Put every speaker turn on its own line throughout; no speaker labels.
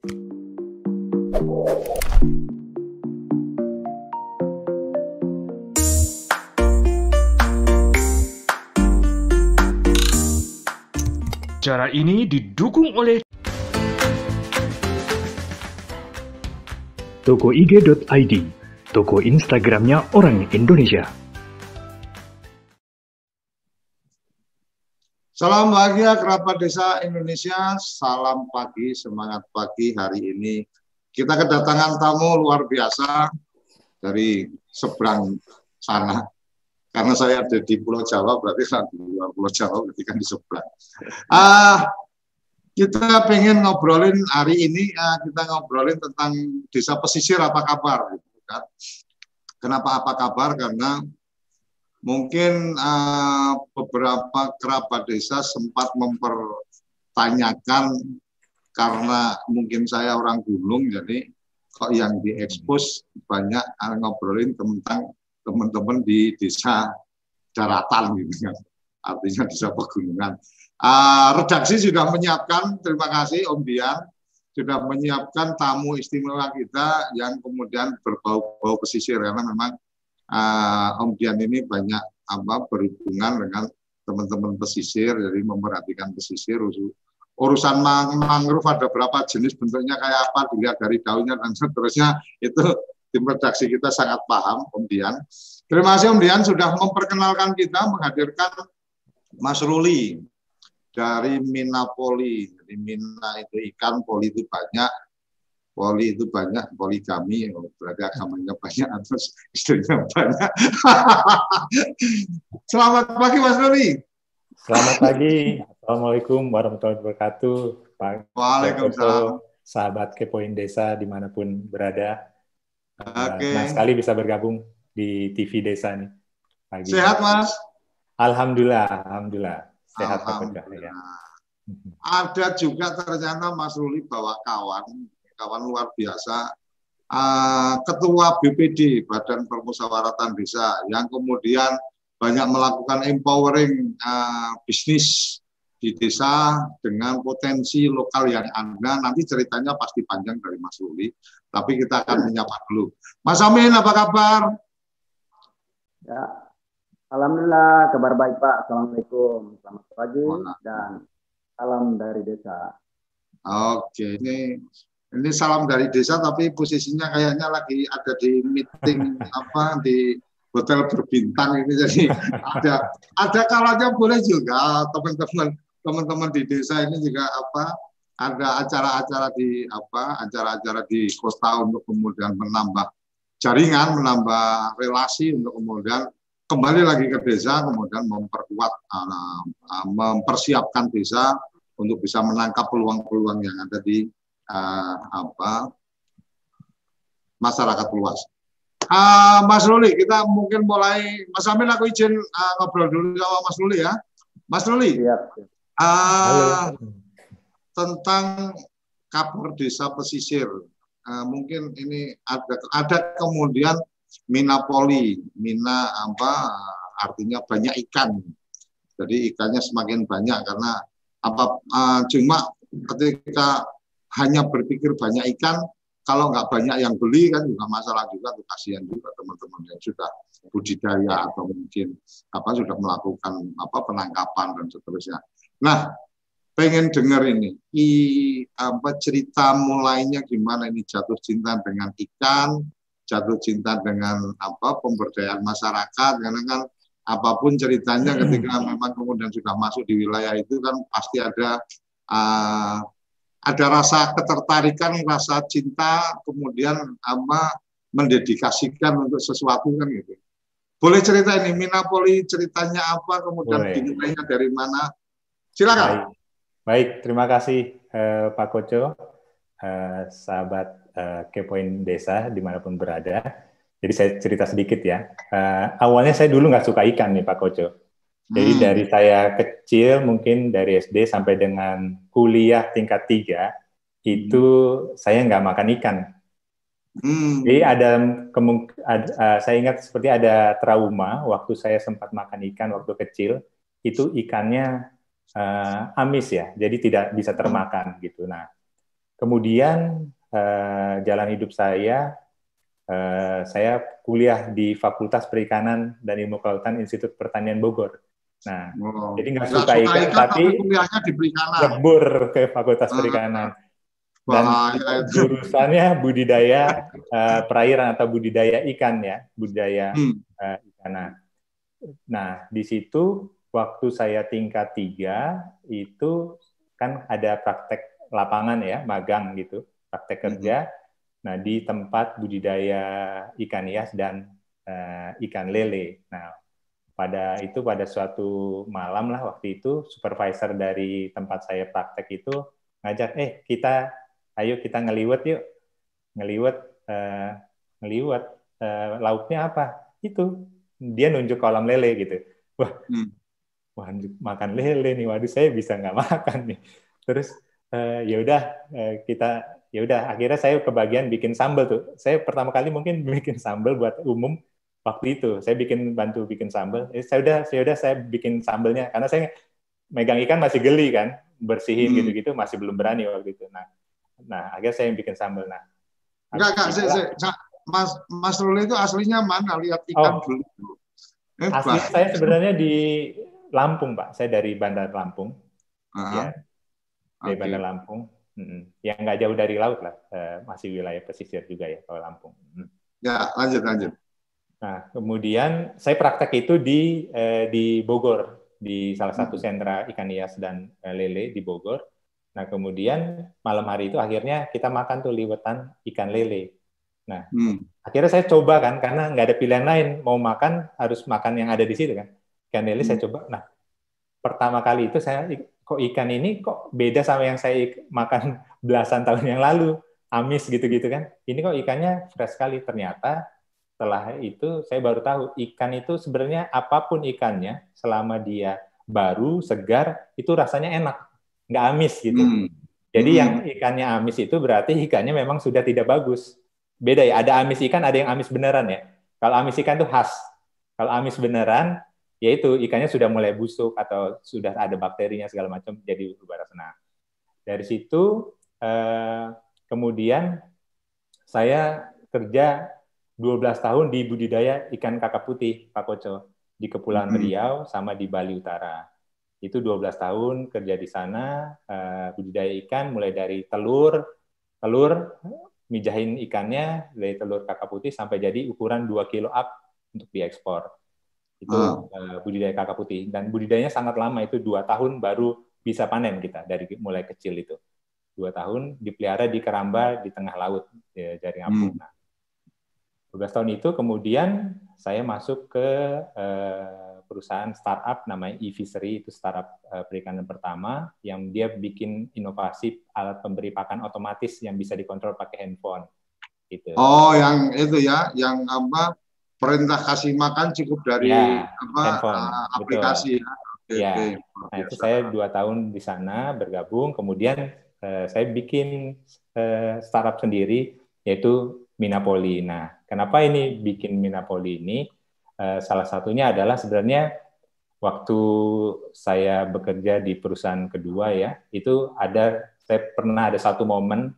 Acara ini didukung oleh
tokoig.id, toko Instagramnya orang Indonesia.
Salam bahagia kerabat desa Indonesia, salam pagi, semangat pagi hari ini. Kita kedatangan tamu luar biasa dari seberang sana. Karena saya ada di Pulau Jawa, berarti saya di luar Pulau Jawa, berarti kan di seberang. Kita pengen ngobrolin hari ini, kita ngobrolin tentang desa pesisir apa kabar. Gitu kan. Kenapa apa kabar? Karena mungkin beberapa kerabat desa sempat mempertanyakan karena mungkin saya orang gunung, jadi kok yang diekspos banyak ngobrolin tentang teman-teman di desa daratan gitu kan, artinya desa pegunungan. Redaksi sudah menyiapkan, terima kasih Om Dian, sudah menyiapkan tamu istimewa kita yang kemudian berbau-bau pesisir, karena memang Om Dian ini banyak berhubungan dengan teman-teman pesisir, jadi memperhatikan pesisir. Urusan mangrove ada berapa jenis, bentuknya kayak apa, dilihat dari daunnya dan seterusnya, itu tim redaksi kita sangat paham, Om Dian. Terima kasih Om Dian sudah memperkenalkan kita, menghadirkan Mas Ruli dari Mina Poli. Jadi Mina itu ikan, poli itu banyak. Poli itu banyak, poligami, berarti agamanya banyak, terus istrinya banyak. Selamat pagi Mas Ruli.
Selamat pagi. Assalamualaikum warahmatullahi wabarakatuh. Pak
Waalaikumsalam.
Sahabat Kepoin Desa dimanapun berada. Senang
Oke.
sekali bisa bergabung di TV Desa nih. Pagi.
Sehat Mas?
Alhamdulillah. Sehat.
Alhamdulillah. Ada juga ternyata Mas Ruli bawa kawan luar biasa, Ketua BPD Badan Permusyawaratan Desa yang kemudian banyak melakukan empowering bisnis di desa dengan potensi lokal yang ada. Nanti ceritanya pasti panjang dari Mas Ruli, tapi kita akan menyapa dulu. Mas Amin, apa kabar?
Ya, alhamdulillah, kabar baik Pak. Assalamualaikum, selamat pagi dan salam dari desa.
Oke, ini salam dari desa, tapi posisinya kayaknya lagi ada di meeting di hotel berbintang ini, jadi ada kalanya boleh juga teman-teman di desa ini juga ada acara-acara di kota untuk kemudian menambah jaringan, menambah relasi untuk kemudian kembali lagi ke desa, kemudian memperkuat, mempersiapkan desa untuk bisa menangkap peluang-peluang yang ada di masyarakat luas. Mas Ruli, kita mungkin mulai. Mas Amin, aku izin ngobrol dulu sama Mas Ruli ya. Mas Ruli, tentang kabar desa pesisir, mungkin ini ada kemudian Mina Poli, artinya banyak ikan. Jadi ikannya semakin banyak karena cuma ketika hanya berpikir banyak ikan, kalau nggak banyak yang beli kan juga masalah juga, tuh kasihan juga teman-teman yang sudah budidaya atau mungkin sudah melakukan penangkapan dan seterusnya. Nah, pengen dengar ini cerita mulainya gimana ini jatuh cinta dengan ikan, jatuh cinta dengan pemberdayaan masyarakat, karena kan apapun ceritanya ketika memang kemudian sudah masuk di wilayah itu kan pasti ada rasa ketertarikan, rasa cinta, kemudian mendedikasikan untuk sesuatu kan gitu. Boleh cerita ini, Mina Poli ceritanya apa, kemudian dimulainya dari mana? Silakan.
Baik, terima kasih Pak Koco, sahabat Kepoin Desa dimanapun berada. Jadi saya cerita sedikit ya. Awalnya saya dulu nggak suka ikan nih Pak Koco. Jadi dari saya kecil, mungkin dari SD sampai dengan kuliah tingkat 3, itu saya nggak makan ikan. Jadi saya ingat seperti ada trauma waktu saya sempat makan ikan waktu kecil, itu ikannya amis ya, jadi tidak bisa termakan gitu. Nah, kemudian jalan hidup saya kuliah di Fakultas Perikanan dan Ilmu Kelautan Institut Pertanian Bogor. Nah, jadi nggak suka ikan, tapi
kuliahnya di perikanan.
Lebur ke Fakultas Perikanan. Dan jurusannya budidaya perairan atau budidaya ikan ya, budidaya ikan. Nah, di situ waktu saya tingkat 3 itu kan ada praktek lapangan ya, magang gitu, praktek kerja. Nah, di tempat budidaya ikan hias dan ikan lele. Nah, pada suatu malam lah waktu itu, supervisor dari tempat saya praktek itu ngajak, ayo kita ngeliwet yuk. Ngeliwet lauknya apa? Itu. Dia nunjuk kolam lele gitu. Wah, makan lele nih. Waduh, saya bisa nggak makan nih. Terus akhirnya saya kebagian bikin sambal tuh. Saya pertama kali mungkin bikin sambal buat umum waktu itu. Saya bantu bikin sambal. Saya bikin sambalnya karena saya megang ikan masih geli kan, bersihin gitu-gitu masih belum berani waktu itu. Nah, akhirnya saya yang bikin sambal. Nah,
Mas Ruli itu aslinya mana? Lihat ikan dulu.
Aslinya saya sebenarnya di Lampung, Pak. Saya dari Bandar Lampung. Ya, dari Bandar Lampung. Yang nggak jauh dari laut lah. Masih wilayah pesisir juga ya, kalau Lampung.
Ya, lanjut.
Nah, kemudian saya praktek itu di Bogor, di salah satu sentra ikan hias dan lele di Bogor. Nah, kemudian malam hari itu akhirnya kita makan tuh liwetan ikan lele. Nah, akhirnya saya coba kan, karena nggak ada pilihan lain. Mau makan, harus makan yang ada di situ kan. Ikan lele saya coba. Nah, pertama kali itu kok ikan ini kok beda sama yang saya makan belasan tahun yang lalu. Amis gitu-gitu kan. Ini kok ikannya fresh sekali. Ternyata setelah itu saya baru tahu, ikan itu sebenarnya apapun ikannya, selama dia baru, segar, itu rasanya enak. Nggak amis gitu. Jadi yang ikannya amis itu berarti ikannya memang sudah tidak bagus. Beda ya, ada amis ikan, ada yang amis beneran ya. Kalau amis ikan itu khas. Kalau amis beneran, yaitu ikannya sudah mulai busuk atau sudah ada bakterinya segala macam, jadi berubah rasa. Nah, dari situ kemudian saya kerja 12 tahun di budidaya ikan kakap putih, Pak Koco, di Kepulauan Riau sama di Bali Utara. Itu 12 tahun kerja di sana, budidaya ikan mulai dari telur, mijahin ikannya dari telur kakap putih sampai jadi ukuran 2 kilo up untuk diekspor. Itu budidaya kakap putih. Dan budidayanya sangat lama, itu 2 tahun baru bisa panen kita, dari mulai kecil itu. 2 tahun dipelihara di keramba di tengah laut, jaring apung. Nah, 12 tahun itu kemudian saya masuk ke perusahaan startup namanya eFishery, itu startup perikanan pertama yang dia bikin inovasi alat pemberi pakan otomatis yang bisa dikontrol pakai handphone. Gitu.
Oh, yang itu ya, yang apa? Perintah kasih makan cukup dari
handphone,
aplikasi.
Ya. Nah, itu saya 2 tahun di sana bergabung, kemudian saya bikin startup sendiri yaitu Minapoli. Nah, kenapa ini bikin Minapoli ini? Salah satunya adalah sebenarnya waktu saya bekerja di perusahaan kedua ya, itu saya pernah ada satu momen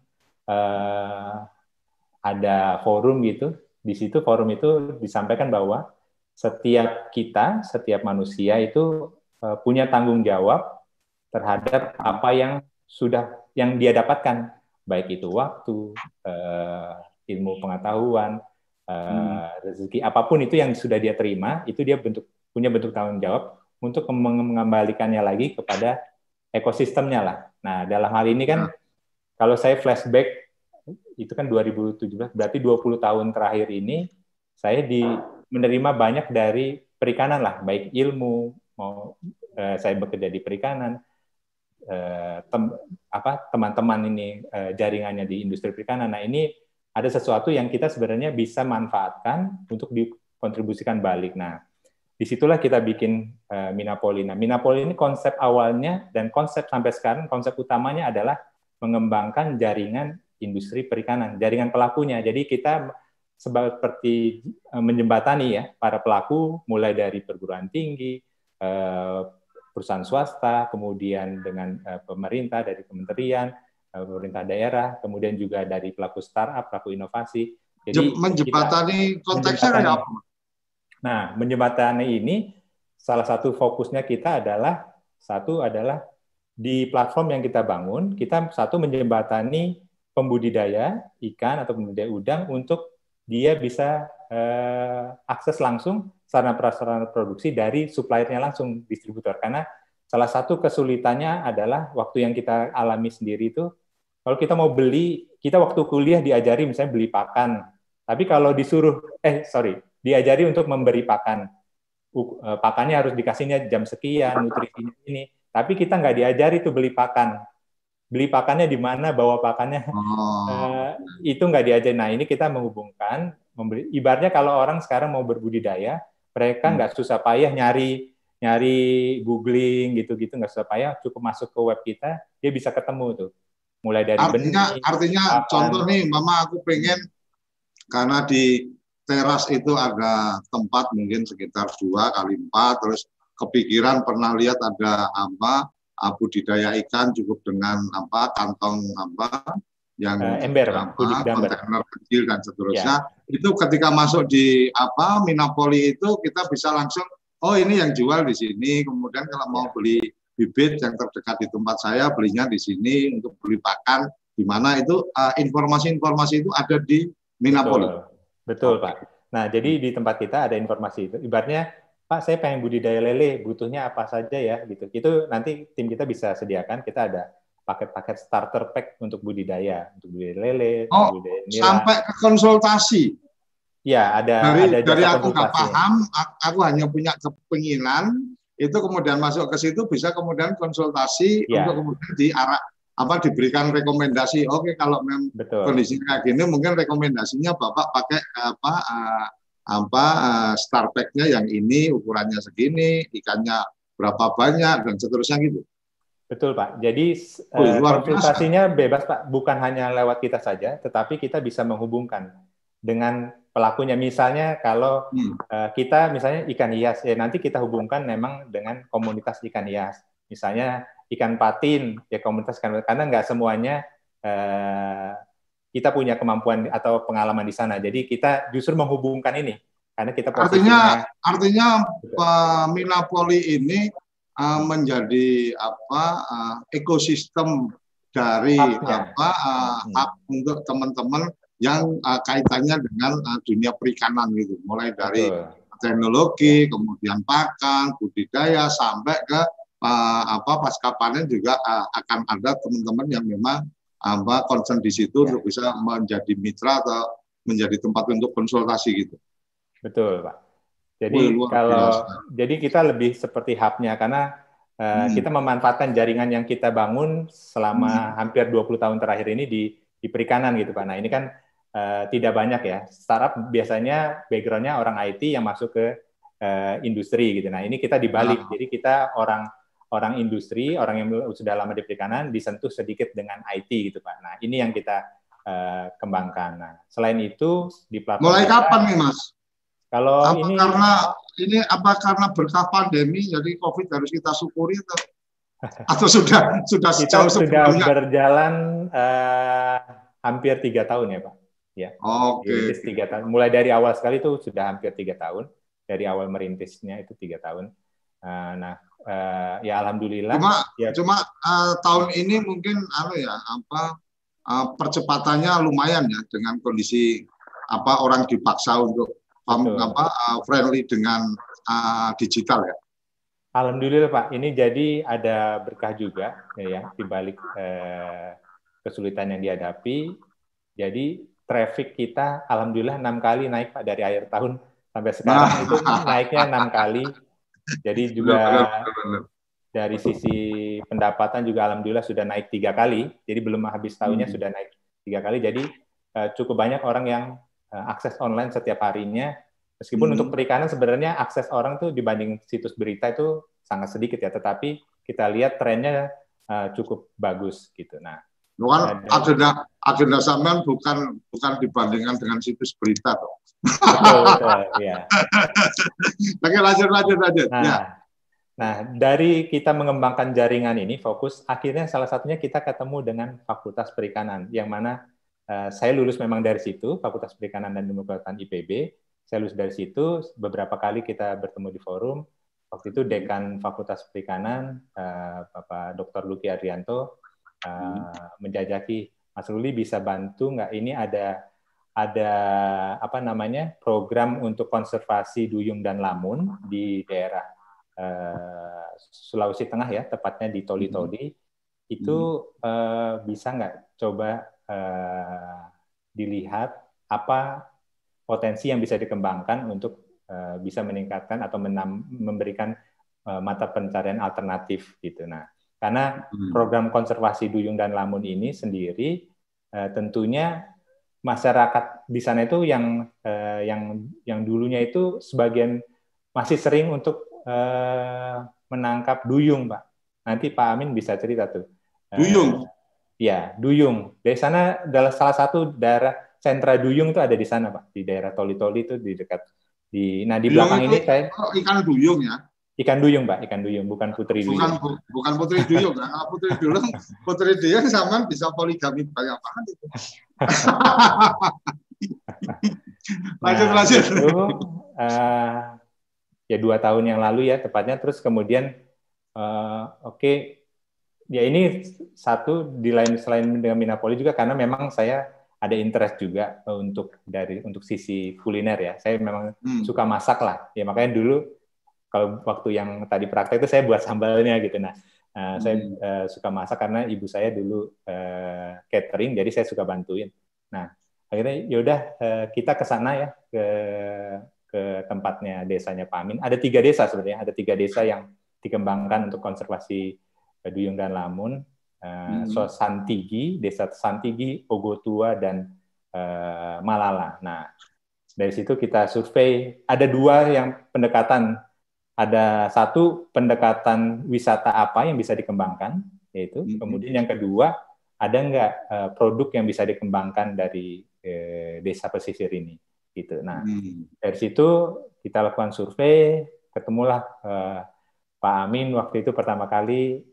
ada forum gitu. Di situ forum itu disampaikan bahwa setiap manusia itu punya tanggung jawab terhadap apa yang dia dapatkan, baik itu waktu, ilmu pengetahuan, rezeki, apapun itu yang sudah dia terima, itu dia punya bentuk tanggung jawab untuk mengembalikannya lagi kepada ekosistemnya lah. Nah, dalam hal ini kan, kalau saya flashback, itu kan 2017, berarti 20 tahun terakhir ini, saya menerima banyak dari perikanan lah, baik ilmu, saya bekerja di perikanan, teman-teman ini jaringannya di industri perikanan. Nah, ini ada sesuatu yang kita sebenarnya bisa manfaatkan untuk dikontribusikan balik. Nah, disitulah kita bikin Minapoli. Nah, Minapoli ini konsep awalnya dan konsep sampai sekarang, konsep utamanya adalah mengembangkan jaringan industri perikanan, jaringan pelakunya. Jadi kita seperti menjembatani ya para pelaku, mulai dari perguruan tinggi, perusahaan swasta, kemudian dengan pemerintah dari kementerian, pemerintah daerah, kemudian juga dari pelaku startup, pelaku inovasi. Jadi
menjembatani konteksnya kayak apa?
Nah, menjembatani ini salah satu fokusnya kita adalah di platform yang kita bangun, kita menjembatani pembudidaya ikan atau pembudidaya udang untuk dia bisa akses langsung sarana-prasarana produksi dari suppliernya langsung, distributor. Karena salah satu kesulitannya adalah waktu yang kita alami sendiri itu, kalau kita mau beli, kita waktu kuliah diajari misalnya beli pakan, tapi kalau diajari untuk memberi pakan, pakannya harus dikasihnya jam sekian, nutrisinya ini, tapi kita nggak diajari tuh beli pakannya di mana, bawa pakannya, itu nggak diajari. Nah, ini kita menghubungkan, ibaratnya kalau orang sekarang mau berbudidaya, mereka nggak susah payah nyari googling gitu-gitu, nggak susah payah, cukup masuk ke web kita, dia bisa ketemu tuh. Mulai dari
artinya contoh nih, Mama, aku pengen, karena di teras itu ada tempat mungkin sekitar 2x4, terus kepikiran pernah lihat ada budidaya ikan cukup dengan kantong yang
ember,
kontainer kecil dan seterusnya. Itu ketika masuk di Minapoli itu kita bisa langsung, oh ini yang jual di sini, kemudian kalau mau beli bibit yang terdekat di tempat saya, belinya di sini, untuk beli pakan di mana, itu informasi-informasi itu ada di Minapoli.
Betul, Pak. Nah, jadi di tempat kita ada informasi itu. Ibaratnya, Pak, saya pengen budidaya lele, butuhnya apa saja ya, gitu. Itu nanti tim kita bisa sediakan. Kita ada paket-paket starter pack untuk budidaya lele, budidaya nila.
Sampai ke konsultasi.
Ya, ada
dari aku nggak paham, aku hanya punya kepinginan, itu kemudian masuk ke situ, bisa kemudian konsultasi untuk kemudian diberikan rekomendasi. Oke, kalau memang kondisi kayak gini, mungkin rekomendasinya Bapak pakai star pack-nya yang ini, ukurannya segini, ikannya berapa banyak, dan seterusnya gitu.
Betul, Pak. Jadi konsultasinya bebas, Pak. Bukan hanya lewat kita saja, tetapi kita bisa menghubungkan dengan pelakunya. Misalnya kalau kita misalnya ikan hias, nanti kita hubungkan memang dengan komunitas ikan hias. Misalnya ikan patin, ya komunitas ikan, karena nggak semuanya kita punya kemampuan atau pengalaman di sana. Jadi kita justru menghubungkan ini, karena kita
artinya Minapoli ini menjadi ekosistem dari hub untuk teman-teman yang kaitannya dengan dunia perikanan gitu, mulai dari teknologi, kemudian pakan, budidaya, sampai ke pasca panen juga akan ada teman-teman yang memang concern di situ untuk bisa menjadi mitra atau menjadi tempat untuk konsultasi gitu.
Betul, Pak. Jadi kita lebih seperti hub-nya, karena kita memanfaatkan jaringan yang kita bangun selama hampir 20 tahun terakhir ini di perikanan gitu, Pak. Nah, ini kan tidak banyak ya. Startup biasanya background-nya orang IT yang masuk ke industri gitu. Nah, ini kita dibalik. Jadi kita orang industri, orang yang sudah lama di perikanan disentuh sedikit dengan IT gitu, Pak. Nah, ini yang kita kembangkan. Nah, selain itu di platform
mulai kapan nih, Mas?
Kalau
karena berkah pandemi, jadi COVID harus kita syukuri atau sudah
kita sudah berjalan hampir 3 tahun ya, Pak. Ya.
Oke.
3 tahun. Mulai dari awal sekali itu sudah hampir 3 tahun. Dari awal merintisnya itu 3 tahun. Ya alhamdulillah.
Cuma tahun ini mungkin percepatannya lumayan ya, dengan kondisi orang dipaksa untuk friendly dengan digital ya.
Alhamdulillah, Pak. Ini jadi ada berkah juga ya di balik kesulitan yang dihadapi. Jadi traffic kita alhamdulillah 6 kali naik, Pak, dari akhir tahun sampai sekarang. Itu naiknya 6 kali. Jadi juga dari sisi pendapatan juga alhamdulillah sudah naik 3 kali. Jadi belum habis tahunnya sudah naik 3 kali. Jadi cukup banyak orang yang akses online setiap harinya. Meskipun untuk perikanan sebenarnya akses orang tuh dibanding situs berita itu sangat sedikit ya, tetapi kita lihat trennya cukup bagus gitu. Nah,
agenda sampean bukan dibandingkan dengan situs berita toh.
Betul, ya.
Oke, lanjut.
Nah,
Ya.
Nah, dari kita mengembangkan jaringan ini, fokus, akhirnya salah satunya kita ketemu dengan Fakultas Perikanan, yang mana saya lulus memang dari situ, Fakultas Perikanan dan Ilmu Kelautan IPB. Saya lulus dari situ, beberapa kali kita bertemu di forum. Waktu itu Dekan Fakultas Perikanan, Bapak Dr. Luki Arianto, menjajaki, Mas Ruli bisa bantu nggak? Ini ada apa namanya, program untuk konservasi duyung dan lamun di daerah Sulawesi Tengah ya, tepatnya di Toli-Toli. Itu bisa nggak coba dilihat apa potensi yang bisa dikembangkan untuk bisa meningkatkan atau memberikan mata pencarian alternatif gitu. Nah, karena program konservasi duyung dan lamun ini sendiri tentunya masyarakat di sana itu yang dulunya itu sebagian masih sering untuk menangkap duyung, Pak. Nanti Pak Amin bisa cerita tuh.
Duyung?
Ya, duyung. Dari sana adalah salah satu daerah sentra duyung itu ada di sana, Pak. Di daerah Toli-Toli itu di dekat. Nah, di
Duyung
belakang
itu,
ini saya...
ikan duyung ya?
Ikan duyung, Pak. Ikan duyung, bukan putri duyung.
Bukan putri duyung. Nah, putri duyung sama bisa poligami banyak banget itu. Lanjut.
Itu, ya 2 tahun yang lalu ya tepatnya, terus kemudian oke, ya ini satu selain dengan Minapoli juga karena memang saya ada interest juga untuk sisi kuliner ya, saya memang suka masak lah ya, makanya dulu kalau waktu yang tadi praktek itu saya buat sambalnya gitu. Nah, saya suka masak karena ibu saya dulu catering, jadi saya suka bantuin. Nah, akhirnya yaudah kita ke sana ya, ke tempatnya desanya Pak Amin. Ada 3 desa sebenarnya, ada 3 desa yang dikembangkan untuk konservasi duyung dan lamun. Santigi, Desa Santigi, Ogotua, dan Malala. Nah, dari situ kita survei, ada 2 yang pendekatan. Ada 1 pendekatan wisata apa yang bisa dikembangkan, yaitu. Kemudian yang kedua, ada nggak produk yang bisa dikembangkan dari desa pesisir ini. Gitu. Nah, dari situ kita lakukan survei, ketemulah Pak Amin waktu itu pertama kali.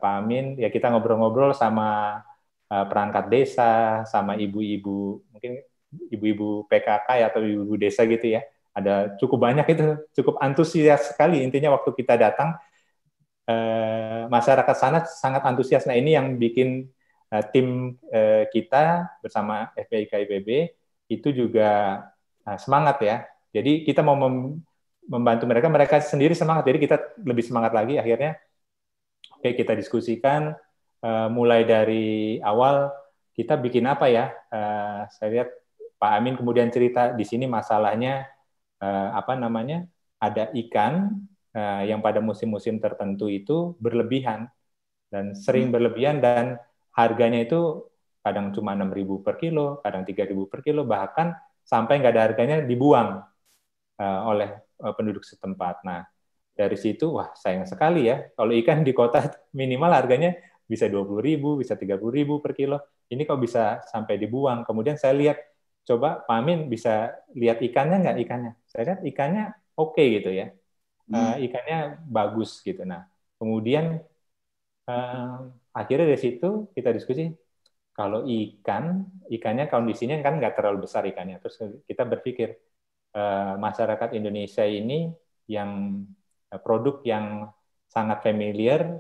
Pak Amin, ya kita ngobrol-ngobrol sama perangkat desa, sama ibu-ibu, mungkin ibu-ibu PKK ya, atau ibu-ibu desa gitu ya. Ada cukup banyak itu, cukup antusias sekali. Intinya waktu kita datang, masyarakat sana sangat antusias. Nah, ini yang bikin tim kita bersama FPIK IPB itu juga semangat ya. Jadi kita mau membantu mereka sendiri semangat. Jadi kita lebih semangat lagi. Akhirnya, oke, kita diskusikan mulai dari awal kita bikin apa ya. Saya lihat Pak Amin kemudian cerita di sini masalahnya ada ikan yang pada musim-musim tertentu itu berlebihan dan sering berlebihan, dan harganya itu kadang cuma 6.000 per kilo, kadang 3.000 per kilo, bahkan sampai nggak ada harganya dibuang oleh penduduk setempat. Nah, dari situ, wah sayang sekali ya, kalau ikan di kota minimal harganya bisa 20.000, bisa 30.000 per kilo, ini kok bisa sampai dibuang. Kemudian saya lihat, coba Pak Amin bisa lihat ikannya nggak ikannya? Saya lihat ikannya oke gitu ya, ikannya bagus gitu. Nah, kemudian akhirnya dari situ kita diskusi, kalau ikannya kondisinya kan nggak terlalu besar ikannya. Terus kita berpikir, masyarakat Indonesia ini yang produk yang sangat familiar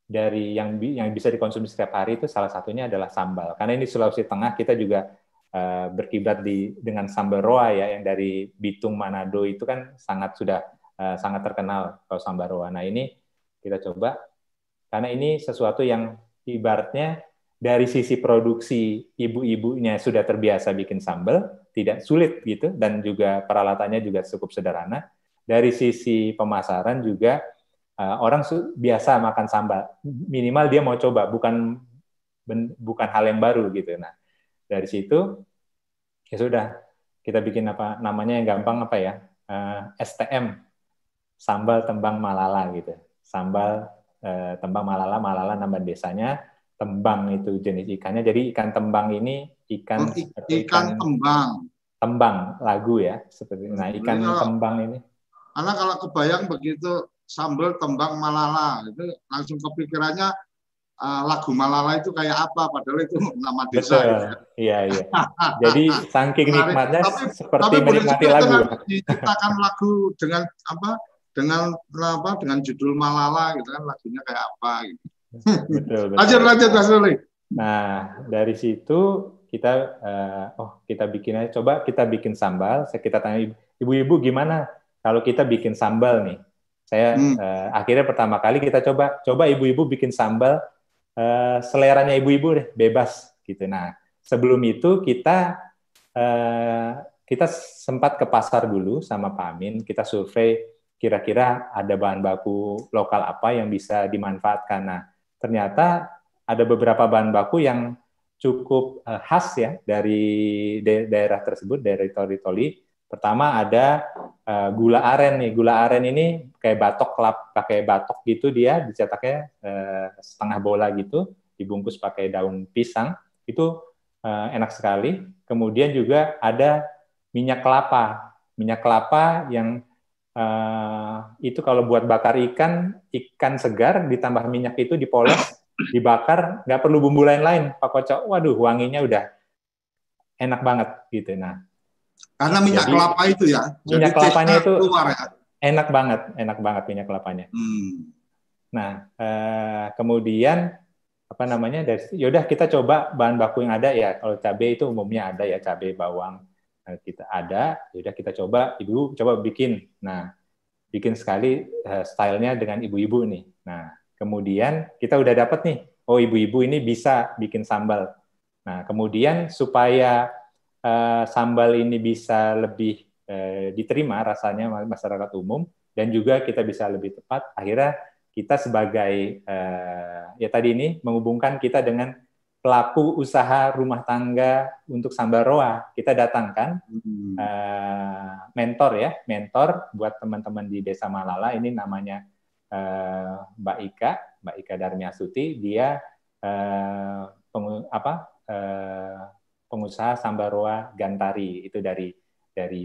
dari yang bisa dikonsumsi setiap hari itu salah satunya adalah sambal. Karena ini Sulawesi Tengah, kita juga berkiblat dengan sambal roa ya, yang dari Bitung Manado itu kan sangat terkenal kalau sambal roa. Nah, ini kita coba karena ini sesuatu yang ibaratnya dari sisi produksi ibu-ibunya sudah terbiasa bikin sambal, tidak sulit gitu, dan juga peralatannya juga cukup sederhana. Dari sisi pemasaran juga orang biasa makan sambal, minimal dia mau coba, bukan hal yang baru gitu. Nah, dari situ ya sudah kita bikin apa namanya yang gampang apa ya, STM, sambal tembang Malala gitu, sambal tembang Malala nama desanya. Tembang itu jenis ikannya. Jadi ikan tembang ini ikan tembang lagu ya, seperti. Nah, ikan tembang ini.
Karena kalau kebayang begitu sambal tembang Malala, itu langsung kepikirannya lagu Malala itu kayak apa, padahal itu nama desa.
Betul,
Gitu ya.
iya iya. Jadi saking
Menarik.
nikmatnya
Tapi
seperti
boleh
menikmati
juga
lagu.
dengan diciptakan lagu dengan apa? Dengan judul Malala gitu kan, lagunya kayak apa gitu.
Betul, betul.
Lanjut Mas Ruli.
Nah, dari situ kita kita bikin aja, coba kita bikin sambal. Kita tanya ibu-ibu gimana kalau kita bikin sambal nih. Saya akhirnya pertama kali kita coba ibu-ibu bikin sambal seleranya ibu-ibu deh, bebas gitu. Nah, sebelum itu kita sempat ke pasar dulu sama Pak Amin, kita survei kira-kira ada bahan baku lokal apa yang bisa dimanfaatkan. Nah, ternyata ada beberapa bahan baku yang cukup khas ya dari daerah tersebut, dari Toli-Toli. Pertama ada gula aren nih. Gula aren ini kayak pakai batok gitu, dia dicetaknya setengah bola gitu, dibungkus pakai daun pisang. Itu enak sekali. Kemudian juga ada minyak kelapa. Minyak kelapa yang itu kalau buat bakar ikan segar ditambah minyak itu dipoles, dibakar, nggak perlu bumbu lain-lain, Pak Kocok. Waduh, wanginya udah enak banget gitu. Nah,
karena minyak kelapa itu ya.
Minyak kelapanya itu
keluar ya.
Enak banget minyak kelapanya. Nah, kemudian apa namanya, yaudah kita coba bahan baku yang ada ya. Kalau cabai itu umumnya ada ya, cabai, bawang kita ada. Yaudah kita coba, ibu coba bikin. Nah, bikin sekali stylenya dengan ibu-ibu nih. Nah, kemudian kita udah dapat nih, oh ibu-ibu ini bisa bikin sambal. Nah, kemudian supaya sambal ini bisa lebih diterima rasanya masyarakat umum dan juga kita bisa lebih tepat, akhirnya kita sebagai ya tadi ini menghubungkan kita dengan pelaku usaha rumah tangga untuk sambal roa. Kita datangkan mentor buat teman-teman di Desa Malala, ini namanya Mbak Ika Darmiasuti. Dia pengusaha sambal roa Gantari, itu dari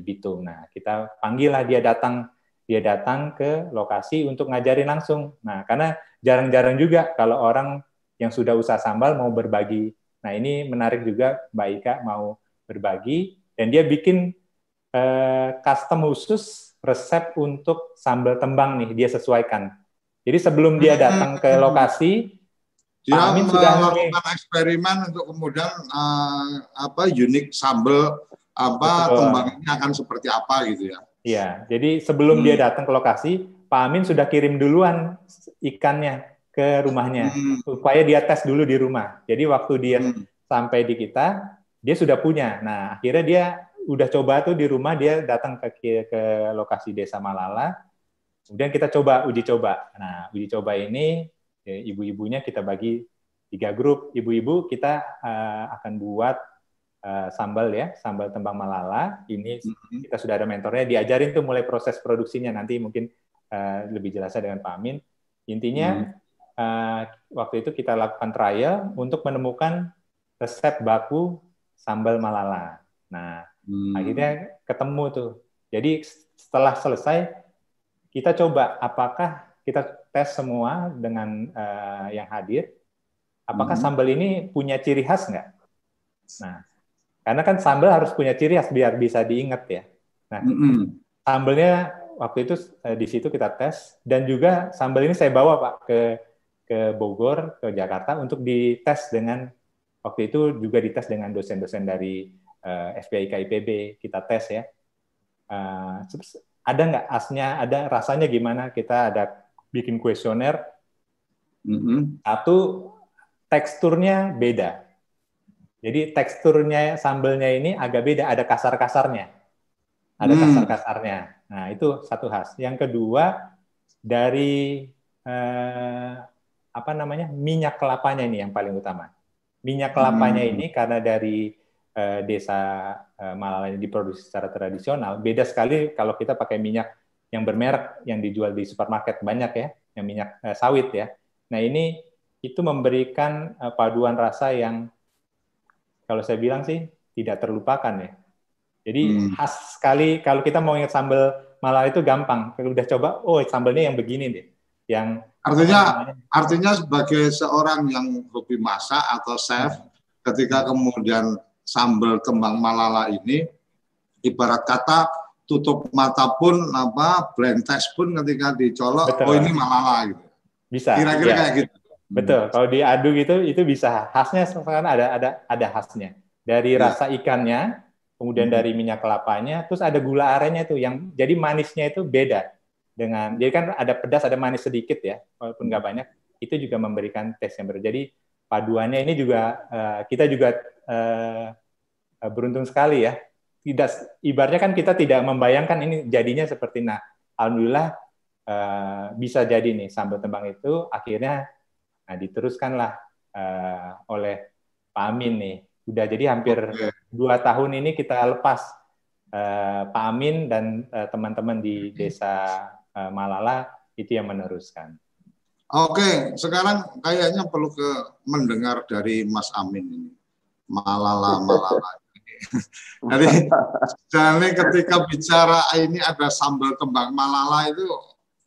Bitung. Nah, kita panggillah dia datang ke lokasi untuk ngajarin langsung. Nah, karena jarang-jarang juga kalau orang yang sudah usaha sambal mau berbagi. Nah, ini menarik juga Mbak Ika mau berbagi, dan dia bikin custom khusus resep untuk sambal tembang nih, dia sesuaikan. Jadi sebelum dia datang ke lokasi,
dia
Pak Amin sudah
melakukan eksperimen untuk kemudian unik sambal tembang ini akan seperti apa gitu ya.
Iya, jadi sebelum dia datang ke lokasi, Pak Amin sudah kirim duluan ikannya ke rumahnya supaya dia tes dulu di rumah. Jadi waktu dia sampai di kita, dia sudah punya. Nah, akhirnya dia udah coba tuh di rumah, dia datang ke lokasi Desa Malala. Kemudian kita uji coba. Nah, uji coba ini ibu-ibunya kita bagi 3 grup. Ibu-ibu kita akan buat sambal tembang Malala. Ini kita sudah ada mentornya, diajarin tuh mulai proses produksinya. Nanti mungkin lebih jelasnya dengan Pak Amin. Intinya waktu itu kita lakukan trial untuk menemukan resep baku sambal Malala. Nah, akhirnya ketemu tuh. Jadi setelah selesai, kita coba apakah kita tes semua dengan yang hadir, apakah sambal ini punya ciri khas nggak? Nah, karena kan sambal harus punya ciri khas biar bisa diingat ya. Nah, sambalnya waktu itu di situ kita tes, dan juga sambal ini saya bawa Pak ke Bogor, ke Jakarta untuk dites dengan, waktu itu juga dites dengan dosen-dosen dari FPIK IPB, kita tes ya. Ada nggak asnya, ada rasanya gimana? Kita ada bikin kuesioner. Satu, teksturnya beda. Jadi teksturnya sambalnya ini agak beda, ada kasar-kasarnya. Ada kasar-kasarnya. Nah, itu satu khas. Yang kedua, dari minyak kelapanya ini yang paling utama. Minyak kelapanya ini karena dari Desa Malala ini diproduksi secara tradisional, beda sekali kalau kita pakai minyak yang bermerek yang dijual di supermarket, banyak ya, yang minyak sawit ya. Nah, ini itu memberikan paduan rasa yang kalau saya bilang sih tidak terlupakan ya. Jadi khas sekali. Kalau kita mau ingat sambal Malala itu gampang. Kalau udah coba, oh sambelnya yang begini deh. Yang
Artinya sebagai seorang yang hobi masak atau chef, ketika kemudian sambal kembang Malala ini, ibarat kata tutup mata pun, blind test pun ketika dicolok,
betul.
Oh ini Malala gitu.
Bisa.
Kira-kira
ya.
kayak gitu.
Betul. Kalau diadu gitu, itu bisa. Khasnya karena ada khasnya. Dari rasa ikannya, kemudian dari minyak kelapanya, terus ada gula arennya tuh, yang jadi manisnya itu beda. Jadi kan ada pedas, ada manis sedikit ya, walaupun nggak banyak, itu juga memberikan tes yang berbeda. Jadi paduannya ini juga kita juga beruntung sekali ya. Ibaratnya kan kita tidak membayangkan ini jadinya seperti, alhamdulillah bisa jadi nih sambal tembang itu akhirnya diteruskanlah oleh Pak Amin nih. Udah jadi hampir 2 tahun ini kita lepas Pak Amin dan teman-teman di Desa Malala itu yang meneruskan.
Oke, sekarang kayaknya perlu mendengar dari Mas Amin ini. Malala. Jadi ketika bicara ini ada sambal tembang Malala itu,